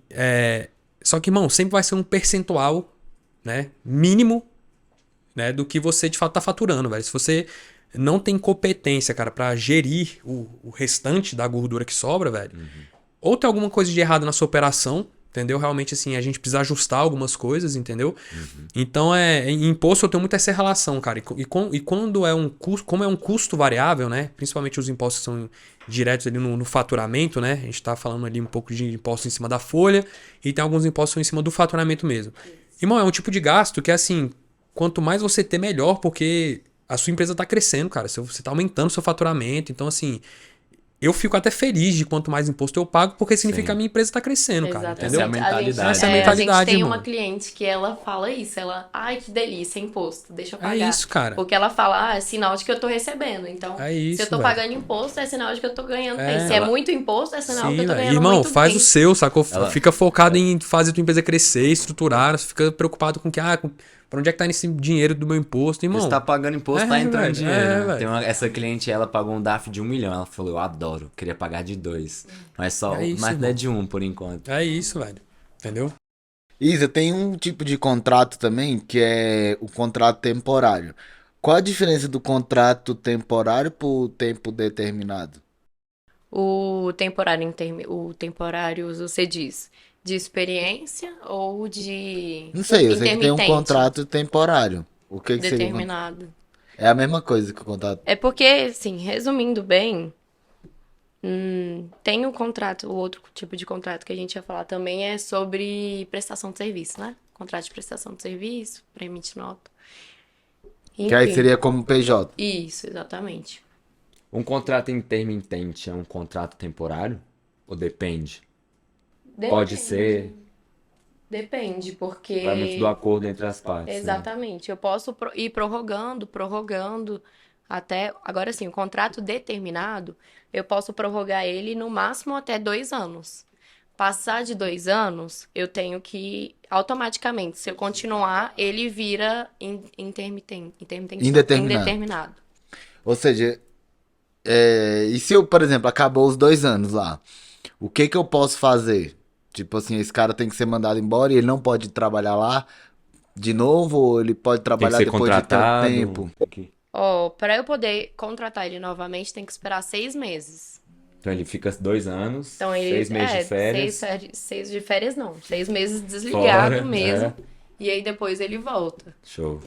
só que, irmão, sempre vai ser um percentual, né, mínimo, né, do que você de fato tá faturando, velho. Se você não tem competência, cara, pra gerir o restante da gordura que sobra, velho, ou tem alguma coisa de errado na sua operação, entendeu? Realmente, assim, a gente precisa ajustar algumas coisas, entendeu? Então, em imposto eu tenho muito essa relação, cara. E quando é um custo, como é um custo variável, né? Principalmente os impostos que são diretos ali no faturamento, né? A gente tá falando ali um pouco de imposto em cima da folha e tem alguns impostos em cima do faturamento mesmo. Irmão, é um tipo de gasto que, assim, quanto mais você ter, melhor, porque a sua empresa tá crescendo, cara. Você tá aumentando o seu faturamento. Então, assim, eu fico até feliz de quanto mais imposto eu pago, porque significa que a minha empresa tá crescendo, cara. Entendeu? Essa é a mentalidade. Essa é a mentalidade, a gente tem irmão. uma cliente que ela fala isso. Ela, ai, que delícia, imposto, deixa eu pagar. É isso, cara. Porque ela fala, é sinal de que eu tô recebendo. Então, isso, se eu tô velho. pagando imposto, é sinal de que eu tô ganhando bem. Se é muito imposto, é sinal que eu tô ganhando Irmão, muito faz bem. o seu, sacou? Fica focado em fazer a tua empresa crescer, estruturar, fica preocupado com que, pra onde é que tá esse dinheiro do meu imposto, irmão? Você tá pagando imposto, tá entrando velho, dinheiro. Né? Tem essa cliente, ela pagou um DAF de 1 milhão. Ela falou, eu adoro, queria pagar de 2. Mas não é de 1 por enquanto. É isso, velho. Entendeu? Isa, tem um tipo de contrato também, que é o contrato temporário. Qual a diferença do contrato temporário pro tempo determinado? O temporário, você diz, de experiência ou de Não sei, eu sei que tem um intermitente? contrato temporário. O que seria? Determinado. É a mesma coisa que o contrato. É porque, assim, resumindo bem, tem o contrato, o outro tipo de contrato que a gente ia falar também é sobre prestação de serviço, né? Contrato de prestação de serviço, pra emitir nota. Que aí Enfim. seria como PJ. Isso, exatamente. Um contrato intermitente é um contrato temporário? Ou depende? Pode ser. Depende, porque... Vai muito do acordo entre as partes. Exatamente. Eu posso ir prorrogando, até... Agora sim, o contrato determinado, eu posso prorrogar ele no máximo até 2 anos. Passar de 2 anos, eu tenho que, automaticamente, se eu continuar, ele vira indeterminado. Ou seja, e se eu, por exemplo, acabou os 2 anos lá, o que eu posso fazer? Tipo assim, esse cara tem que ser mandado embora e ele não pode trabalhar lá de novo, ou ele pode trabalhar depois de tanto tempo? Ó, para eu poder contratar ele novamente, tem que esperar 6 meses. Então ele fica 2 anos, Então ele 6 meses de férias. seis de férias não, 6 meses Fora, desligado mesmo. é. E aí depois ele volta. Show.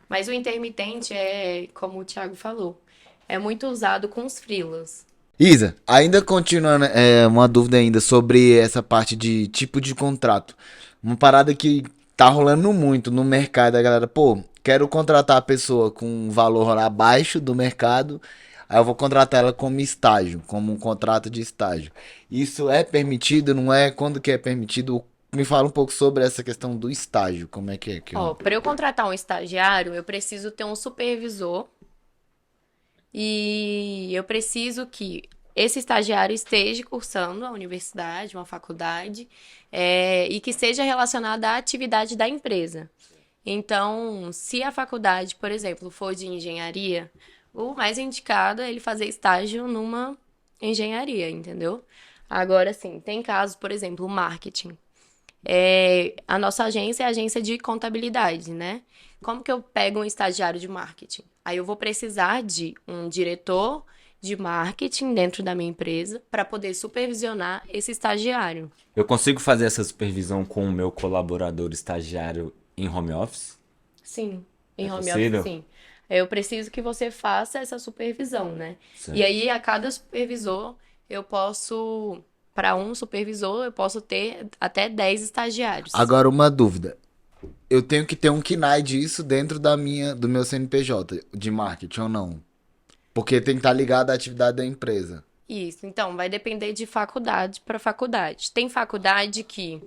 Mas o intermitente é, como o Thiago falou, é muito usado com os freelas. Isa, ainda continuando, uma dúvida ainda sobre essa parte de tipo de contrato. Uma parada que tá rolando muito no mercado, a galera, pô, quero contratar a pessoa com um valor abaixo do mercado, aí eu vou contratar ela como estágio, como um contrato de estágio. Isso é permitido, não é? Quando que é permitido? Me fala um pouco sobre essa questão do estágio, como é que é? Ó, para eu contratar um estagiário, eu preciso ter um supervisor e eu preciso que esse estagiário esteja cursando a universidade, uma faculdade, e que seja relacionado à atividade da empresa. Então, se a faculdade, por exemplo, for de engenharia, o mais indicado é ele fazer estágio numa engenharia, entendeu? Agora, sim, tem casos, por exemplo, marketing. A nossa agência é a agência de contabilidade, né? Como que eu pego um estagiário de marketing? Aí eu vou precisar de um diretor de marketing dentro da minha empresa para poder supervisionar esse estagiário. Eu consigo fazer essa supervisão com o meu colaborador estagiário em home office? Sim, em É home possível? office, sim. Eu preciso que você faça essa supervisão, né? Certo. E aí, a cada supervisor, para um supervisor, eu posso ter até 10 estagiários. Agora uma dúvida. Eu tenho que ter um KNAI disso dentro do meu CNPJ de marketing ou não? Porque tem que estar ligado à atividade da empresa. Isso, então, vai depender de faculdade para faculdade. Tem faculdade que,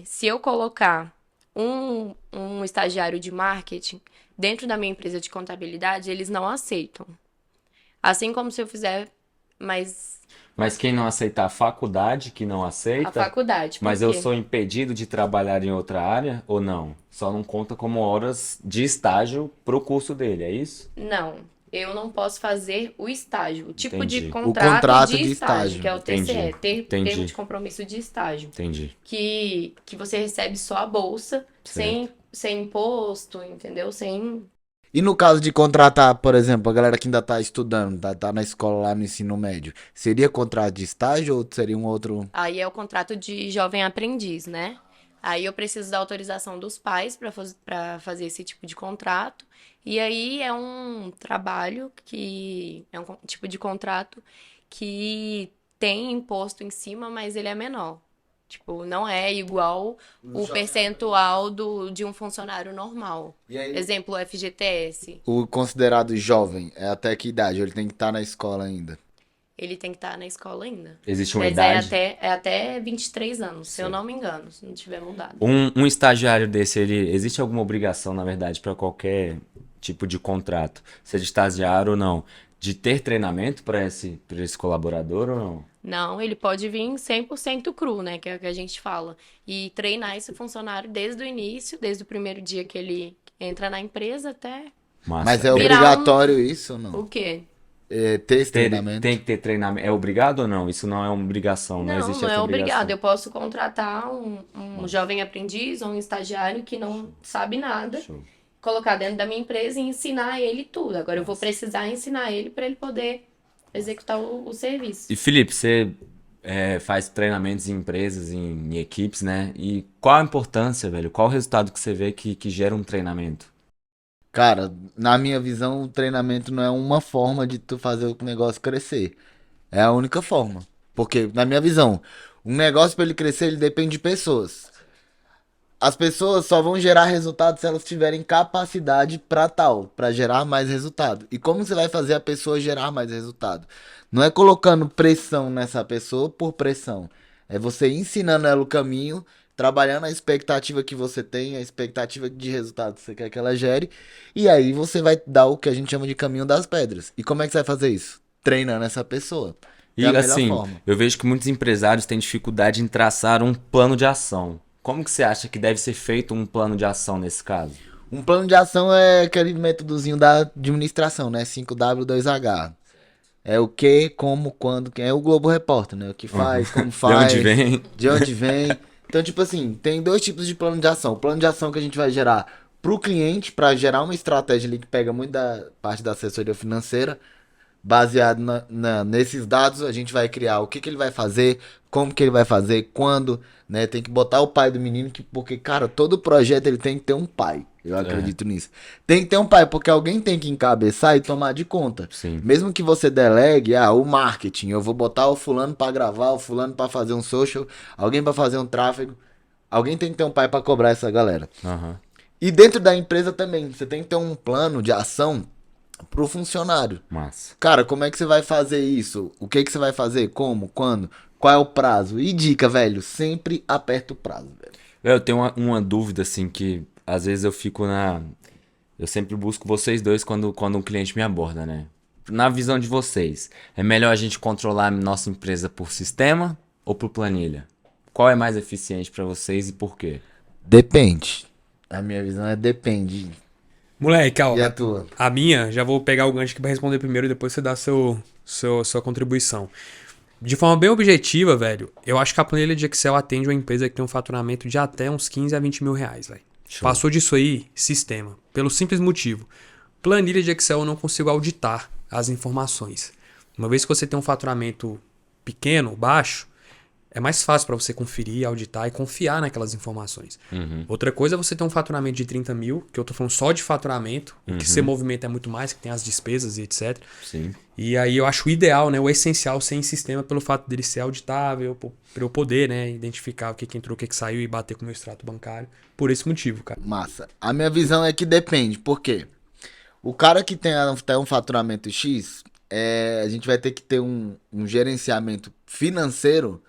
se eu colocar um estagiário de marketing dentro da minha empresa de contabilidade, eles não aceitam. Assim como se eu fizer, mas Mas quem não aceitar a faculdade, que não a aceita, faculdade, mas por eu quê? sou impedido de trabalhar em outra área ou não? Só não conta como horas de estágio pro curso dele, é isso? Não, eu não posso fazer o estágio, o tipo de Entendi. O contrato de de estágio, estágio. que é o Entendi, TCE, entendi. termo de compromisso de estágio. Entendi. Que você recebe só a bolsa, sem imposto, entendeu? E no caso de contratar, por exemplo, a galera que ainda tá estudando, tá na escola lá no ensino médio, seria contrato de estágio ou seria um outro? Aí é o contrato de jovem aprendiz, né? Aí eu preciso da autorização dos pais para fazer esse tipo de contrato. E aí é um trabalho que é um tipo de contrato que tem imposto em cima, mas ele é menor. Tipo, não é igual o percentual de um funcionário normal. E aí? Exemplo, o FGTS. O considerado jovem é até que idade? Ele tem que estar na escola ainda. Ele tem que estar na escola ainda. Existe uma Mas idade? é até 23 anos, se eu não me engano, se não tiver mudado. Um estagiário desse, existe alguma obrigação, na verdade, para qualquer tipo de contrato, seja estagiário ou não, de ter treinamento para esse colaborador ou não? Não, ele pode vir 100% cru, né? Que é o que a gente fala. E treinar esse funcionário desde o início, desde o primeiro dia que ele entra na empresa até Massa. Mas é Virar obrigatório isso ou o não? quê? Ter esse treinamento? Tem que ter treinamento. É obrigado ou não? Isso não é uma obrigação, não existe Não é essa obrigado. obrigação. Eu posso contratar um jovem aprendiz ou um estagiário que não sabe nada, Show. colocar dentro da minha empresa e ensinar ele tudo. Agora eu vou precisar ensinar ele para ele poder executar o serviço. E Felipe, você faz treinamentos em empresas, em equipes, né? E qual a importância, velho? Qual o resultado que você vê que gera um treinamento? Cara, na minha visão, o treinamento não é uma forma de tu fazer o negócio crescer. É a única forma. Porque, na minha visão, um negócio para ele crescer, ele depende de pessoas. As pessoas só vão gerar resultado se elas tiverem capacidade para tal, para gerar mais resultado. E como você vai fazer a pessoa gerar mais resultado? Não é colocando pressão nessa pessoa por pressão. É você ensinando ela o caminho, trabalhando a expectativa que você tem, a expectativa de resultado que você quer que ela gere. E aí você vai dar o que a gente chama de caminho das pedras. E como é que você vai fazer isso? Treinando essa pessoa. E É a melhor assim, forma. eu vejo que muitos empresários têm dificuldade em traçar um plano de ação. Como que você acha que deve ser feito um plano de ação nesse caso? Um plano de ação é aquele métodozinho da administração, né? 5W2H. É o que, como, quando, quem. É o Globo Repórter, né? O que faz, como faz. De onde vem? De onde vem. Então, tipo assim, tem dois tipos de plano de ação. O plano de ação que a gente vai gerar pro cliente, para gerar uma estratégia ali que pega muito da parte da assessoria financeira. Baseado nesses dados, a gente vai criar o que ele vai fazer, como que ele vai fazer, quando, né? Tem que botar o pai do menino, porque, cara, todo projeto ele tem que ter um pai. Eu acredito nisso. Tem que ter um pai, porque alguém tem que encabeçar e tomar de conta. Sim. Mesmo que você delegue, o marketing, eu vou botar o fulano pra gravar, o fulano pra fazer um social, alguém pra fazer um tráfego. Alguém tem que ter um pai pra cobrar essa galera. Uhum. E dentro da empresa também, você tem que ter um plano de ação pro funcionário. Massa. Cara, como é que você vai fazer isso? O que você vai fazer? Como? Quando? Qual é o prazo? E dica, velho, sempre aperta o prazo, velho. Eu tenho uma dúvida, assim, que às vezes eu fico na... Eu sempre busco vocês dois quando um cliente me aborda, né? Na visão de vocês, é melhor a gente controlar a nossa empresa por sistema ou por planilha? Qual é mais eficiente pra vocês e por quê? Depende. A minha visão é depende. Moleque, ó, E a tua? a minha, já vou pegar o gancho aqui pra responder primeiro e depois você dá sua contribuição. De forma bem objetiva, velho, eu acho que a planilha de Excel atende uma empresa que tem um faturamento de até uns 15 a 20 mil reais, velho. Passou disso aí, sistema. Pelo simples motivo. Planilha de Excel eu não consigo auditar as informações. Uma vez que você tem um faturamento pequeno, baixo, é mais fácil para você conferir, auditar e confiar naquelas informações. Outra coisa é você ter um faturamento de 30 mil, que eu tô falando só de faturamento, o que você movimenta é muito mais, que tem as despesas e etc. Sim. E aí eu acho o ideal, né, o essencial ser em sistema pelo fato dele ser auditável, para eu poder, né, identificar o que entrou, o que saiu e bater com o meu extrato bancário. Por esse motivo, cara. Massa. A minha visão é que depende. Por quê? O cara que tem um faturamento X, a gente vai ter que ter um gerenciamento financeiro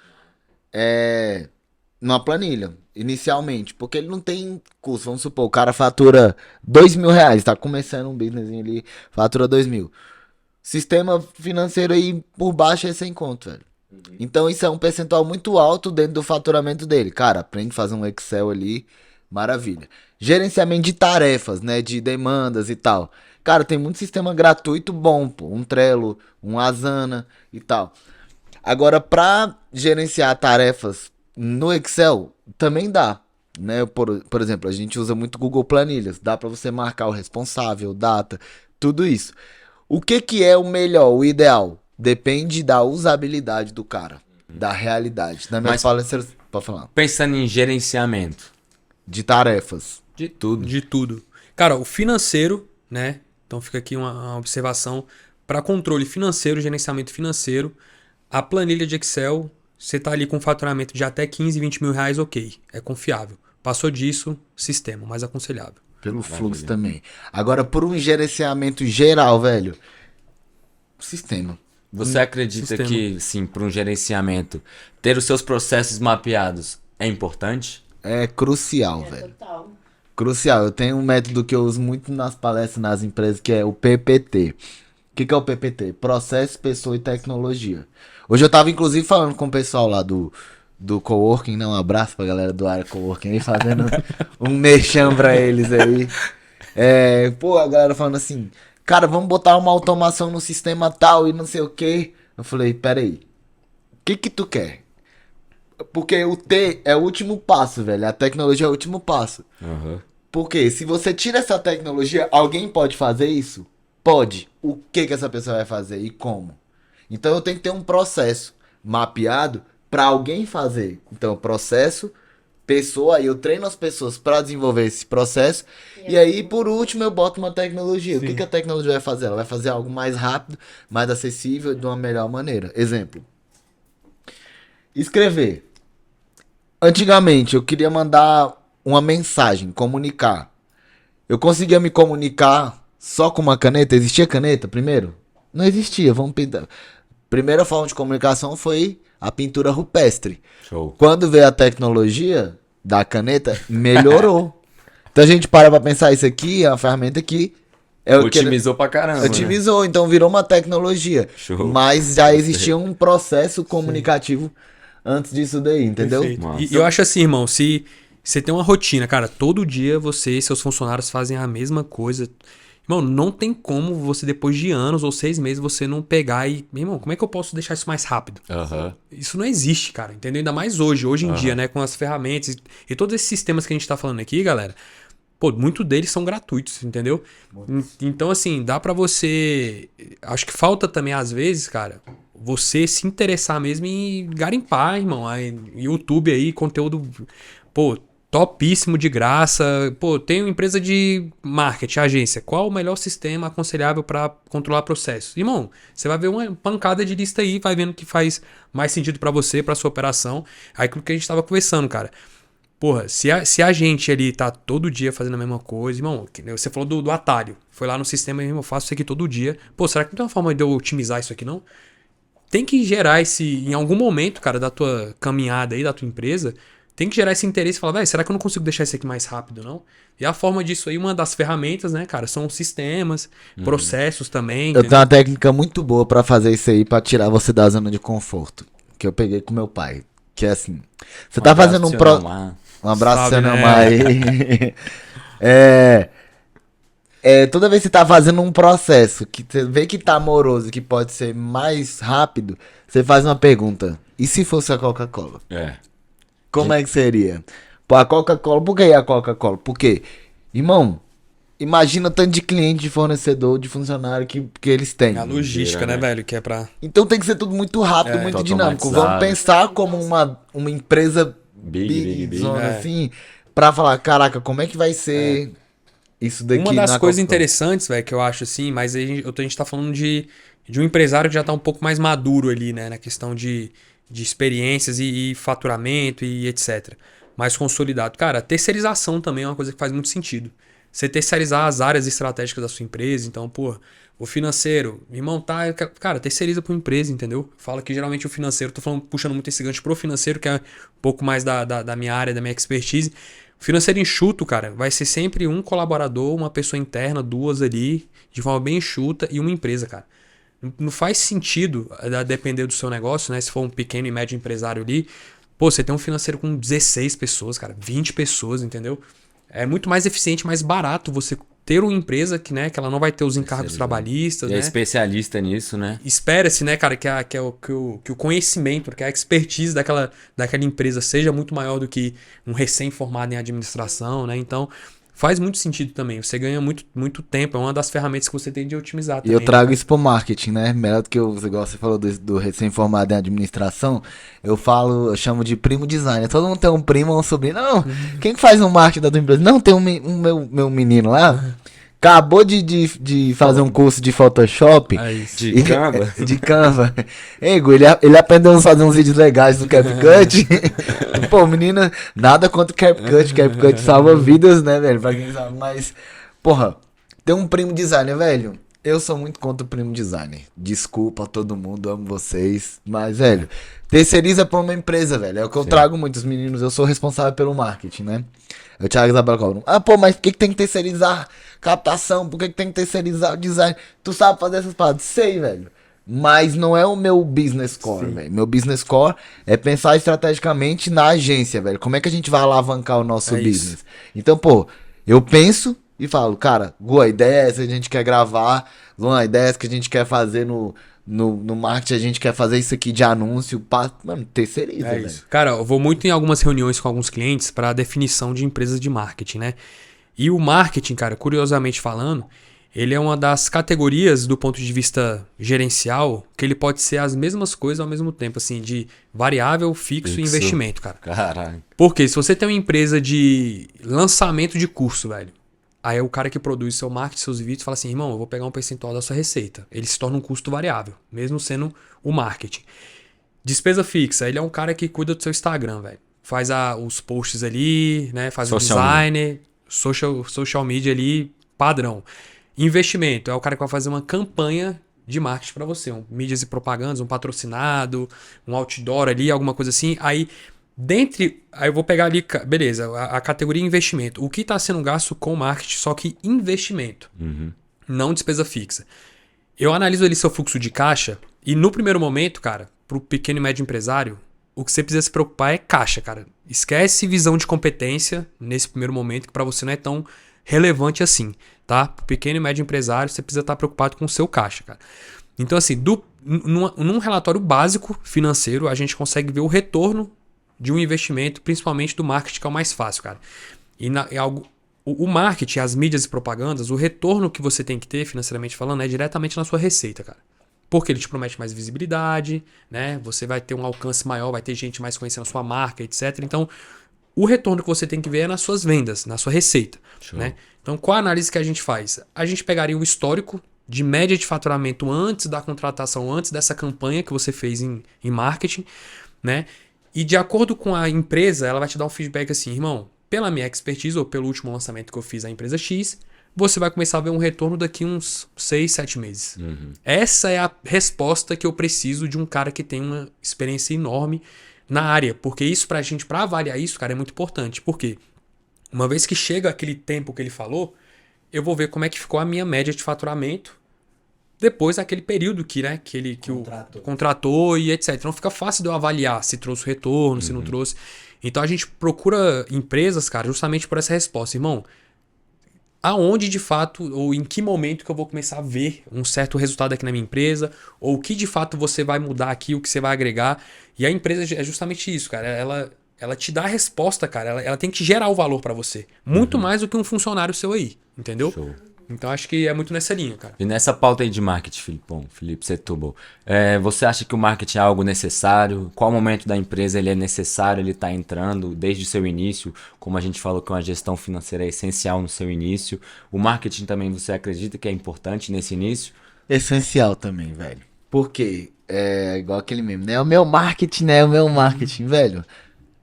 numa planilha, inicialmente. Porque ele não tem custo. Vamos supor, o cara fatura 2 mil reais, tá começando um business ali, fatura 2 mil. Sistema financeiro aí por baixo é sem conto, velho. Então isso é um percentual muito alto dentro do faturamento dele. Cara, aprende a fazer um Excel ali, maravilha. Gerenciamento de tarefas, né, de demandas e tal. Cara, tem muito sistema gratuito bom, pô. Um Trello, um Asana e tal. Agora, pra gerenciar tarefas no Excel, também dá. Né? Por exemplo, a gente usa muito Google Planilhas. Dá pra você marcar o responsável, data, tudo isso. O que é o melhor, o ideal? Depende da usabilidade do cara, da realidade. Na minha Mas- palestra, pode falar. Pensando em gerenciamento. De tarefas. De tudo. De tudo. Cara, o financeiro, né? Então fica aqui uma observação. Para controle financeiro, gerenciamento financeiro, a planilha de Excel, você tá ali com um faturamento de até 15, 20 mil reais, ok. É confiável. Passou disso, sistema, mais aconselhável. Pelo fluxo também. Agora, por um gerenciamento geral, velho. Sistema. Você acredita sistema. que, sim, para um gerenciamento, ter os seus processos mapeados é importante? É crucial, velho. Total. Crucial. Eu tenho um método que eu uso muito nas palestras, nas empresas, que é o PPT. O que é o PPT? Processo, pessoa e tecnologia. Hoje eu tava, inclusive, falando com o pessoal lá do coworking, né? Um abraço pra galera do área coworking aí, fazendo um merchan pra eles aí. Pô, a galera falando assim, cara, vamos botar uma automação no sistema tal e não sei o quê. Eu falei, peraí, o que tu quer? Porque o T é o último passo, velho. A tecnologia é o último passo. Porque se você tira essa tecnologia, alguém pode fazer isso? Pode. O que essa pessoa vai fazer e como? Então eu tenho que ter um processo mapeado para alguém fazer. Então, processo, pessoa, aí eu treino as pessoas para desenvolver esse processo. E aí, por último, eu boto uma tecnologia. O que a tecnologia vai fazer? Ela vai fazer algo mais rápido, mais acessível, de uma melhor maneira. Exemplo. Escrever. Antigamente, eu queria mandar uma mensagem, comunicar. Eu conseguia me comunicar só com uma caneta? Existia caneta primeiro? Não existia, vamos pintar. Primeira forma de comunicação foi a pintura rupestre. Show. Quando veio a tecnologia da caneta, melhorou. Então a gente para pra pensar, isso aqui é uma ferramenta que... Otimizou pra caramba. Otimizou, então virou uma tecnologia. Show. Mas já existia um processo comunicativo antes disso daí, entendeu? Perfeito. Massa. E eu acho assim, irmão, se você tem uma rotina, cara, todo dia você e seus funcionários fazem a mesma coisa. Irmão, não tem como você, depois de anos ou 6 meses, você não pegar e... Irmão, como é que eu posso deixar isso mais rápido? Aham. Isso não existe, cara, entendeu? Ainda mais hoje em dia, né, com as ferramentas e todos esses sistemas que a gente tá falando aqui, galera. pô, muitos deles são gratuitos, entendeu? Então, assim, dá pra você... Acho que falta também, às vezes, cara, você se interessar mesmo em garimpar, irmão. Aí, YouTube aí, conteúdo, pô, topíssimo de graça. Pô, tenho empresa de marketing, agência. Qual o melhor sistema aconselhável pra controlar processos? Irmão, você vai ver uma pancada de lista aí, vai vendo o que faz mais sentido pra você, pra sua operação. Aí, aquilo que a gente tava conversando, cara. Porra, se a gente ali tá todo dia fazendo a mesma coisa, irmão, você falou do atalho. Foi lá no sistema, irmão, eu faço isso aqui todo dia. Pô, será que não tem uma forma de eu otimizar isso aqui, não? Tem que gerar em algum momento, cara, da tua caminhada aí, da tua empresa, tem que gerar esse interesse e falar, velho, será que eu não consigo deixar isso aqui mais rápido, não? E a forma disso aí, uma das ferramentas, né, cara, são sistemas, processos também. Eu tenho uma técnica muito boa pra fazer isso aí, pra tirar você da zona de conforto, que eu peguei com meu pai. Que é assim, você tá fazendo um abraço, seu Neomar aí. Toda vez que você tá fazendo um processo que você vê que tá moroso, que pode ser mais rápido, você faz uma pergunta. E se fosse a Coca-Cola? Como é que seria? Pô, a Coca-Cola, por que a Coca-Cola? Porque, irmão, imagina o tanto de cliente, de fornecedor, de funcionário que eles têm. A logística, né, velho, que é pra... Então tem que ser tudo muito rápido, muito dinâmico. Vamos pensar como uma empresa big zona, assim, pra falar, caraca, como é que vai ser isso daqui? Uma das coisas interessantes, velho, que eu acho assim, mas a gente tá falando de um empresário que já tá um pouco mais maduro ali, né, na questão de experiências e faturamento e etc. Mais consolidado. Cara, a terceirização também é uma coisa que faz muito sentido. Você terceirizar as áreas estratégicas da sua empresa. Então, pô, o financeiro, irmão, tá... Cara, terceiriza pra uma empresa, entendeu? Fala que geralmente o financeiro, tô falando, puxando muito esse gancho pro financeiro, que é um pouco mais da minha área, da minha expertise. O financeiro enxuto, cara, vai ser sempre um colaborador, uma pessoa interna, duas ali, de forma bem enxuta, e uma empresa, cara. Não faz sentido, a depender do seu negócio, né? Se for um pequeno e médio empresário ali, pô, você tem um financeiro com 16 pessoas, cara, 20 pessoas, entendeu? É muito mais eficiente, mais barato você ter uma empresa que, né, que ela não vai ter os encargos trabalhistas, e né? é especialista nisso, né? Espera-se, né, cara, que o conhecimento, que a expertise daquela empresa seja muito maior do que um recém-formado em administração, né? Então, faz muito sentido também. Você ganha muito, muito tempo. É uma das ferramentas que você tem de otimizar também. E eu trago isso pro marketing, né? Melhor do que igual você falou do recém-formado em administração, eu chamo de primo designer. Todo mundo tem um primo ou um sobrinho. Não, quem que faz o marketing da tua empresa? Não, tem meu menino lá. Acabou de fazer um curso de Photoshop. De Canva. De Canva. Ei, Gu, ele aprendeu a fazer uns vídeos legais do CapCut. Pô, menina, nada contra o CapCut. CapCut salva vidas, né, velho? Pra quem sabe. Mas, porra, tem um primo designer, velho. Eu sou muito contra o primo designer. Desculpa a todo mundo, amo vocês. Mas, velho, terceiriza pra uma empresa, velho. É o que eu trago muitos meninos. Eu sou responsável pelo marketing, né? Eu, Thiago Isabel Cobra. Ah, pô, mas por que tem que terceirizar captação? Por que tem que terceirizar o design? Tu sabe fazer essas paradas? Sei, velho. Mas não é o meu business core, velho. Meu business core é pensar estrategicamente na agência, velho. Como é que a gente vai alavancar o nosso business? Isso. Então, pô, eu penso e falo, cara, Gu, a ideia é essa que a gente quer gravar. Luan, a ideia é essa que a gente quer fazer no marketing, a gente quer fazer isso aqui de anúncio. Mano, terceiriza, velho. Isso. Cara, eu vou muito em algumas reuniões com alguns clientes para definição de empresas de marketing, né? E o marketing, cara, curiosamente falando, ele é uma das categorias do ponto de vista gerencial que ele pode ser as mesmas coisas ao mesmo tempo, assim, de variável, fixo e investimento, cara. Caralho. Porque se você tem uma empresa de lançamento de curso, velho, aí é o cara que produz seu marketing, seus vídeos, fala assim, irmão, eu vou pegar um percentual da sua receita. Ele se torna um custo variável, mesmo sendo o marketing. Despesa fixa, ele é um cara que cuida do seu Instagram, velho. Faz os posts ali, né? Faz o design, social media ali, padrão. Investimento, é o cara que vai fazer uma campanha de marketing para você. Mídias e propagandas, um patrocinado, um outdoor ali, alguma coisa assim. Aí eu vou pegar ali, beleza, a categoria investimento. O que está sendo gasto com marketing, só que investimento, não despesa fixa. Eu analiso ali seu fluxo de caixa e no primeiro momento, cara, para o pequeno e médio empresário, o que você precisa se preocupar é caixa, cara. Esquece visão de competência nesse primeiro momento, que para você não é tão relevante assim, tá? Para o pequeno e médio empresário, você precisa estar preocupado com o seu caixa, cara. Então, assim, num relatório básico financeiro, a gente consegue ver o retorno de um investimento, principalmente do marketing, que é o mais fácil, cara. E o marketing, as mídias e propagandas, o retorno que você tem que ter, financeiramente falando, é diretamente na sua receita, cara. Porque ele te promete mais visibilidade, né? Você vai ter um alcance maior, vai ter gente mais conhecendo a sua marca, etc. Então, o retorno que você tem que ver é nas suas vendas, na sua receita, né? Então, qual a análise que a gente faz? A gente pegaria o histórico de média de faturamento antes da contratação, antes dessa campanha que você fez em marketing, né? E de acordo com a empresa, ela vai te dar um feedback assim, irmão, pela minha expertise ou pelo último lançamento que eu fiz à empresa X, você vai começar a ver um retorno daqui uns 6, 7 meses. Essa é a resposta que eu preciso de um cara que tem uma experiência enorme na área, porque isso pra gente, pra avaliar isso, cara, é muito importante. Por quê? Uma vez que chega aquele tempo que ele falou, eu vou ver como é que ficou a minha média de faturamento depois daquele período que ele contratou e etc. Então fica fácil de eu avaliar se trouxe retorno, se não trouxe. Então a gente procura empresas, cara, justamente por essa resposta. Irmão, aonde de fato ou em que momento que eu vou começar a ver um certo resultado aqui na minha empresa, ou o que de fato você vai mudar aqui, o que você vai agregar. E a empresa é justamente isso, cara. Ela te dá a resposta, cara. Ela tem que gerar o valor pra você. Muito mais do que um funcionário seu aí, entendeu? Show. Então acho que é muito nessa linha, cara. E nessa pauta aí de marketing, Felipe Setúbal, você acha que o marketing é algo necessário? Qual momento da empresa ele é necessário, ele está entrando desde o seu início? Como a gente falou que uma gestão financeira é essencial no seu início. O marketing também você acredita que é importante nesse início? Essencial também, velho. Porque é igual aquele meme, né? O meu marketing, né? O meu marketing, velho.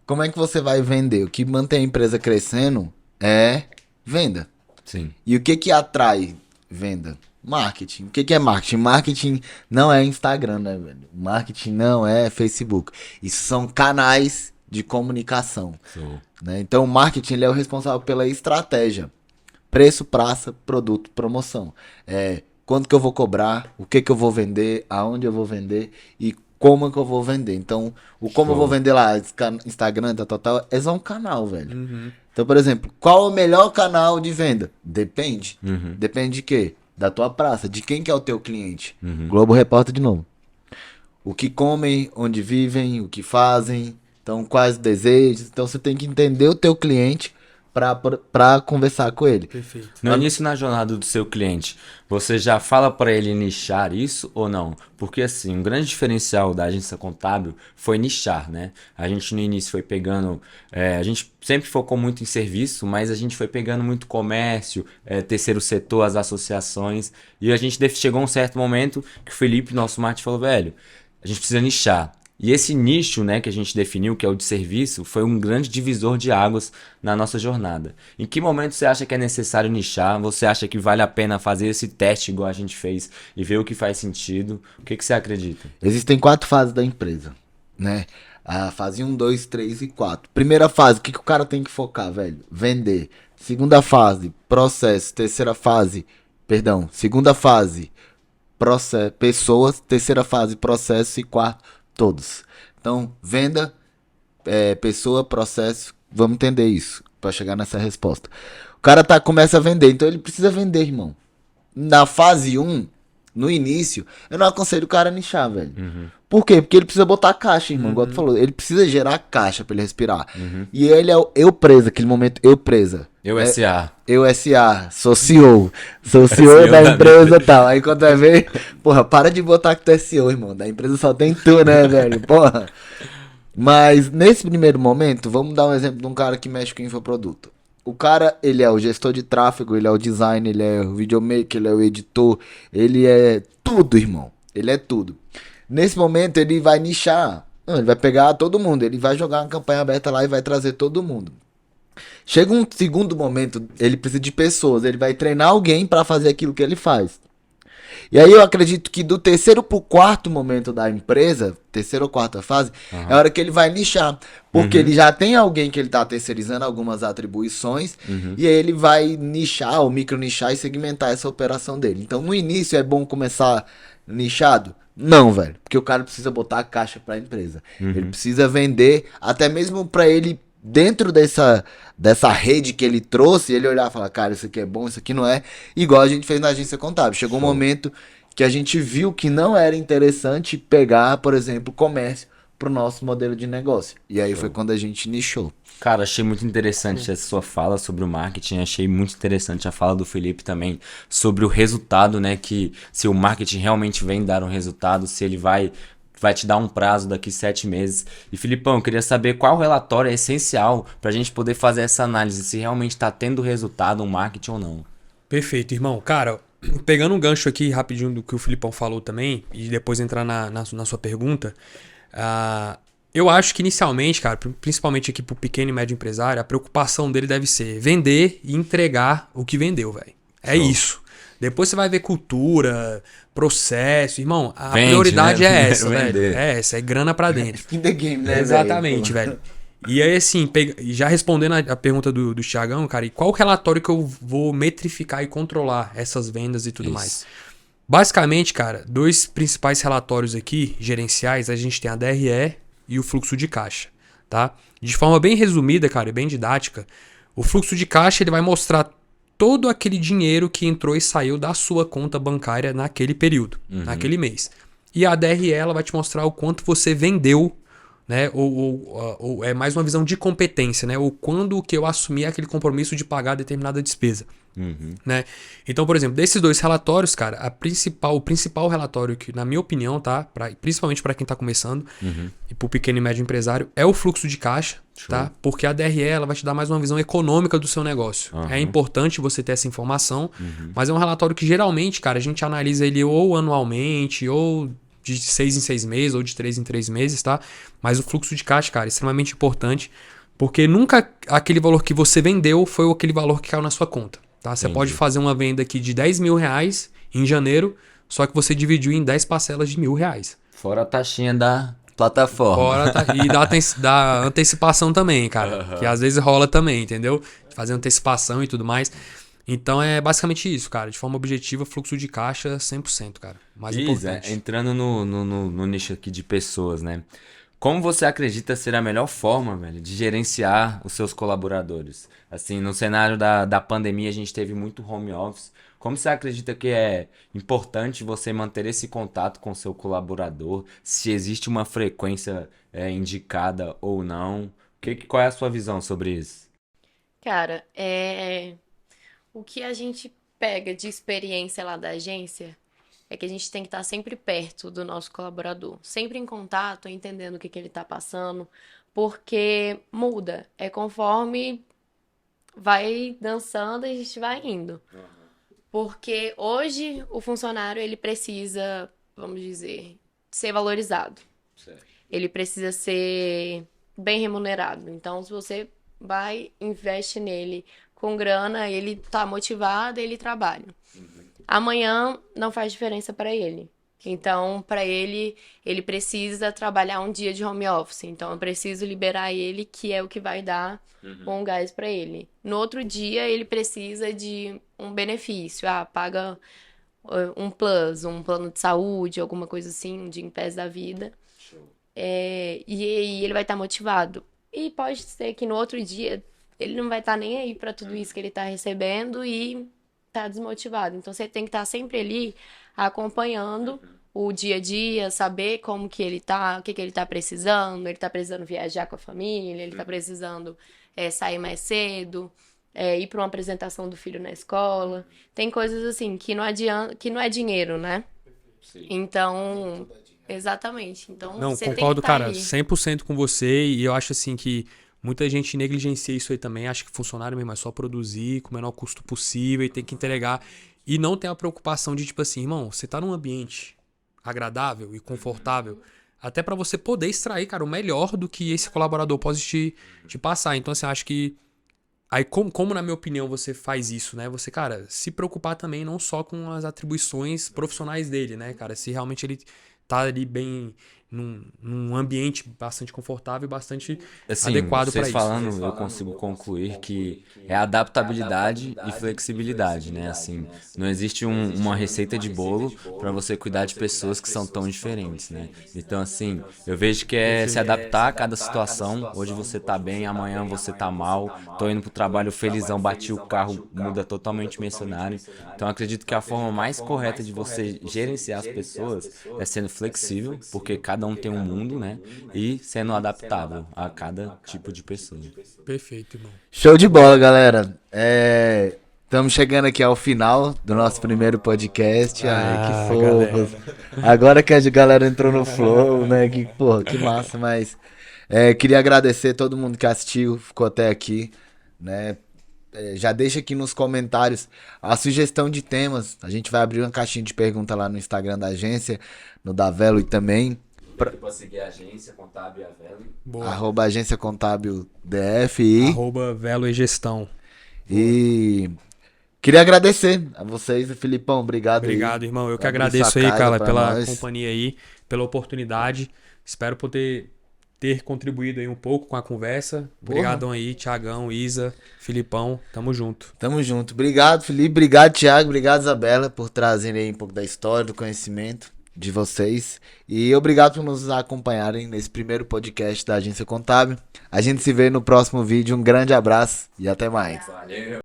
Como é que você vai vender? O que mantém a empresa crescendo é venda. Sim. E o que que atrai venda? Marketing. O que que é marketing? Marketing não é Instagram, né, velho? Marketing não é Facebook. Isso são canais de comunicação. Show. Né? Então o marketing ele é o responsável pela estratégia. Preço, praça, produto, promoção. Quanto que eu vou cobrar, o que que eu vou vender, aonde eu vou vender e como que eu vou vender. Então, o como eu vou vender lá, Instagram, tal, é só um canal, velho. Então, por exemplo, qual é o melhor canal de venda? Depende. Depende de quê? Da tua praça. De quem que é o teu cliente? Globo Repórter de novo. O que comem, onde vivem, o que fazem. Então, quais desejos. Então, você tem que entender o teu cliente pra conversar com ele. Perfeito. No início, na jornada do seu cliente, você já fala para ele nichar isso ou não? Porque assim, um grande diferencial da agência contábil foi nichar, né? A gente no início foi pegando, a gente sempre focou muito em serviço, mas a gente foi pegando muito comércio, terceiro setor, as associações, e a gente chegou a um certo momento que o Felipe, nosso marketing, falou, velho, a gente precisa nichar. E esse nicho, né, que a gente definiu, que é o de serviço, foi um grande divisor de águas na nossa jornada. Em que momento você acha que é necessário nichar? Você acha que vale a pena fazer esse teste igual a gente fez e ver o que faz sentido? O que você acredita? Existem 4 fases da empresa, né? A fase 1, 2, 3 e 4. Primeira fase, o que o cara tem que focar, velho? Vender. Segunda fase, processo. Segunda fase, processo, pessoas. Terceira fase, processo. E quarto, todos. Então, venda, pessoa, processo. Vamos entender isso pra chegar nessa resposta. O cara começa a vender, então ele precisa vender, irmão. Na fase 1, no início, eu não aconselho o cara a nichar, velho. Por quê? Porque ele precisa botar caixa, irmão. Igual tu falou, ele precisa gerar caixa pra ele respirar. E ele é o eu presa, aquele momento eu presa. Eu SA. Eu SA, sou CEO da empresa e tal. Aí quando vai ver, porra, para de botar que tu é CEO, irmão. Da empresa só tem tu, né, velho? Porra. Mas nesse primeiro momento, vamos dar um exemplo de um cara que mexe com infoproduto. O cara, ele é o gestor de tráfego, ele é o designer, ele é o videomaker, ele é o editor, ele é tudo, irmão. Ele é tudo. Nesse momento, ele vai nichar. Não, ele vai pegar todo mundo, ele vai jogar uma campanha aberta lá e vai trazer todo mundo. Chega um segundo momento, ele precisa de pessoas, ele vai treinar alguém pra fazer aquilo que ele faz. E aí eu acredito que do terceiro pro quarto momento da empresa, terceira ou quarta fase, é a hora que ele vai nichar. Porque ele já tem alguém que ele tá terceirizando algumas atribuições, e aí ele vai nichar, ou micro nichar e segmentar essa operação dele. Então no início é bom começar nichado? Não, velho, porque o cara precisa botar a caixa pra empresa. Ele precisa vender, até mesmo pra ele, dentro dessa rede que ele trouxe, ele olhar e falar, cara, isso aqui é bom, isso aqui não é. Igual a gente fez na agência contábil. Chegou um momento que a gente viu que não era interessante pegar, por exemplo, comércio pro nosso modelo de negócio. E aí foi quando a gente nichou. Cara, achei muito interessante essa sua fala sobre o marketing, achei muito interessante a fala do Felipe também sobre o resultado, né, que se o marketing realmente vem dar um resultado, se ele vai te dar um prazo daqui 7 meses. E Filipão, eu queria saber qual relatório é essencial pra gente poder fazer essa análise, se realmente tá tendo resultado um marketing ou não. Perfeito, irmão. Cara, pegando um gancho aqui rapidinho do que o Filipão falou também, e depois entrar na sua pergunta, eu acho que inicialmente, cara, principalmente aqui pro pequeno e médio empresário, a preocupação dele deve ser vender e entregar o que vendeu, velho. É isso. Depois você vai ver cultura, processo, irmão. A prioridade né? é essa, Vender. velho. É essa, é grana pra dentro. Skin the game, né, Exatamente, velho. E aí, assim, já respondendo a pergunta do Thiagão, cara, e qual relatório que eu vou metrificar e controlar essas vendas e tudo mais? Basicamente, cara, 2 principais relatórios aqui, gerenciais, a gente tem a DRE e o fluxo de caixa, tá? De forma bem resumida, cara, e bem didática, o fluxo de caixa ele vai mostrar todo aquele dinheiro que entrou e saiu da sua conta bancária naquele período, naquele mês. E a DRE ela vai te mostrar o quanto você vendeu, né? Ou é mais uma visão de competência, né? Ou quando que eu assumi aquele compromisso de pagar determinada despesa. Né? Então, por exemplo, desses 2 relatórios, cara, o principal relatório que, na minha opinião, tá? Principalmente para quem tá começando e pro pequeno e médio empresário, é o fluxo de caixa, tá? Porque a DRE ela vai te dar mais uma visão econômica do seu negócio. É importante você ter essa informação, mas é um relatório que geralmente, cara, a gente analisa ele ou anualmente, ou de 6 em 6 meses, ou de 3 em 3 meses, tá? Mas o fluxo de caixa, cara, é extremamente importante, porque nunca aquele valor que você vendeu foi aquele valor que caiu na sua conta. Tá? Você pode fazer uma venda aqui de 10 mil reais em janeiro, só que você dividiu em 10 parcelas de R$ 1.000. Fora a taxinha da plataforma. E da antecipação também, cara. Que às vezes rola também, entendeu? Fazer antecipação e tudo mais. Então é basicamente isso, cara. De forma objetiva, fluxo de caixa 100%, cara. Mais importante. Entrando no nicho aqui de pessoas, né? Como você acredita ser a melhor forma, velho, de gerenciar os seus colaboradores? Assim, no cenário da pandemia, a gente teve muito home office. Como você acredita que é importante você manter esse contato com o seu colaborador? Se existe uma frequência indicada ou não? Qual é a sua visão sobre isso? Cara, o que a gente pega de experiência lá da agência é que a gente tem que estar sempre perto do nosso colaborador, sempre em contato, entendendo o que ele está passando, porque muda, é conforme vai dançando e a gente vai indo. Porque hoje o funcionário ele precisa, vamos dizer, ser valorizado. Ele precisa ser bem remunerado. Então, se você vai, investe nele com grana, ele tá motivado, ele trabalha. Amanhã não faz diferença para ele. Então, para ele precisa trabalhar um dia de home office. Então, eu preciso liberar ele, que é o que vai dar um gás para ele. No outro dia, ele precisa de um benefício. Paga um plus, um plano de saúde, alguma coisa assim, um dia em pés da vida. E ele vai estar motivado. E pode ser que no outro dia, ele não vai estar nem aí para tudo isso que ele está recebendo e tá desmotivado. Então, você tem que estar sempre ali acompanhando o dia a dia, saber como que ele tá, o que ele tá precisando. Ele tá precisando viajar com a família, ele tá precisando sair mais cedo, ir para uma apresentação do filho na escola. Tem coisas assim que não adianta, que não é dinheiro, né? Então, exatamente. Então, não, você concordo, tem que cara, 100% com você, e eu acho assim que muita gente negligencia isso aí também, acha que funcionário mesmo é só produzir com o menor custo possível e tem que entregar. E não tem a preocupação de, tipo assim, irmão, você tá num ambiente agradável e confortável, até para você poder extrair, cara, o melhor do que esse colaborador pode te passar. Então, assim, acho que aí, como na minha opinião você faz isso, né? Você, cara, se preocupar também não só com as atribuições profissionais dele, né, cara? Se realmente ele tá ali bem num ambiente bastante confortável e bastante adequado para isso. Falando, eu consigo concluir que é adaptabilidade e flexibilidade, né? Assim, não existe uma receita de bolo para você cuidar de pessoas que são tão diferentes, né? Então, assim, eu vejo que é se adaptar a cada situação. Hoje você tá bem, amanhã você tá mal. Tô indo pro trabalho felizão, bati o carro, muda totalmente meu cenário. Então, acredito que a forma mais correta de você gerenciar as pessoas é sendo flexível, porque cada cada um tem um mundo, né? E sendo adaptável a cada tipo de pessoa. Perfeito, irmão. Show de bola, galera. Estamos chegando aqui ao final do nosso primeiro podcast. Ai, que fofo. Agora que a galera entrou no flow, né? Que, porra, que massa, mas... queria agradecer todo mundo que assistiu, ficou até aqui, né? Já deixa aqui nos comentários a sugestão de temas. A gente vai abrir uma caixinha de pergunta lá no Instagram da agência, no da Velo e também. Pode seguir a agência Contábil e a Velo. @ agência Contábil DF e... @ Velo e Gestão. E queria agradecer a vocês, Filipão, obrigado. Obrigado, irmão. Eu que Abrir agradeço sua aí, casa cara, pra pela nós. companhia aí, pela oportunidade. Espero poder ter contribuído aí um pouco com a conversa. Obrigadão aí, Thiagão, Isa, Filipão. Tamo junto. Tamo junto. Obrigado, Felipe. Obrigado, Thiago. Obrigado, Isabela, por trazerem aí um pouco da história, do conhecimento de vocês. E obrigado por nos acompanharem nesse primeiro podcast da Agência Contábil. A gente se vê no próximo vídeo. Um grande abraço e até mais. Valeu!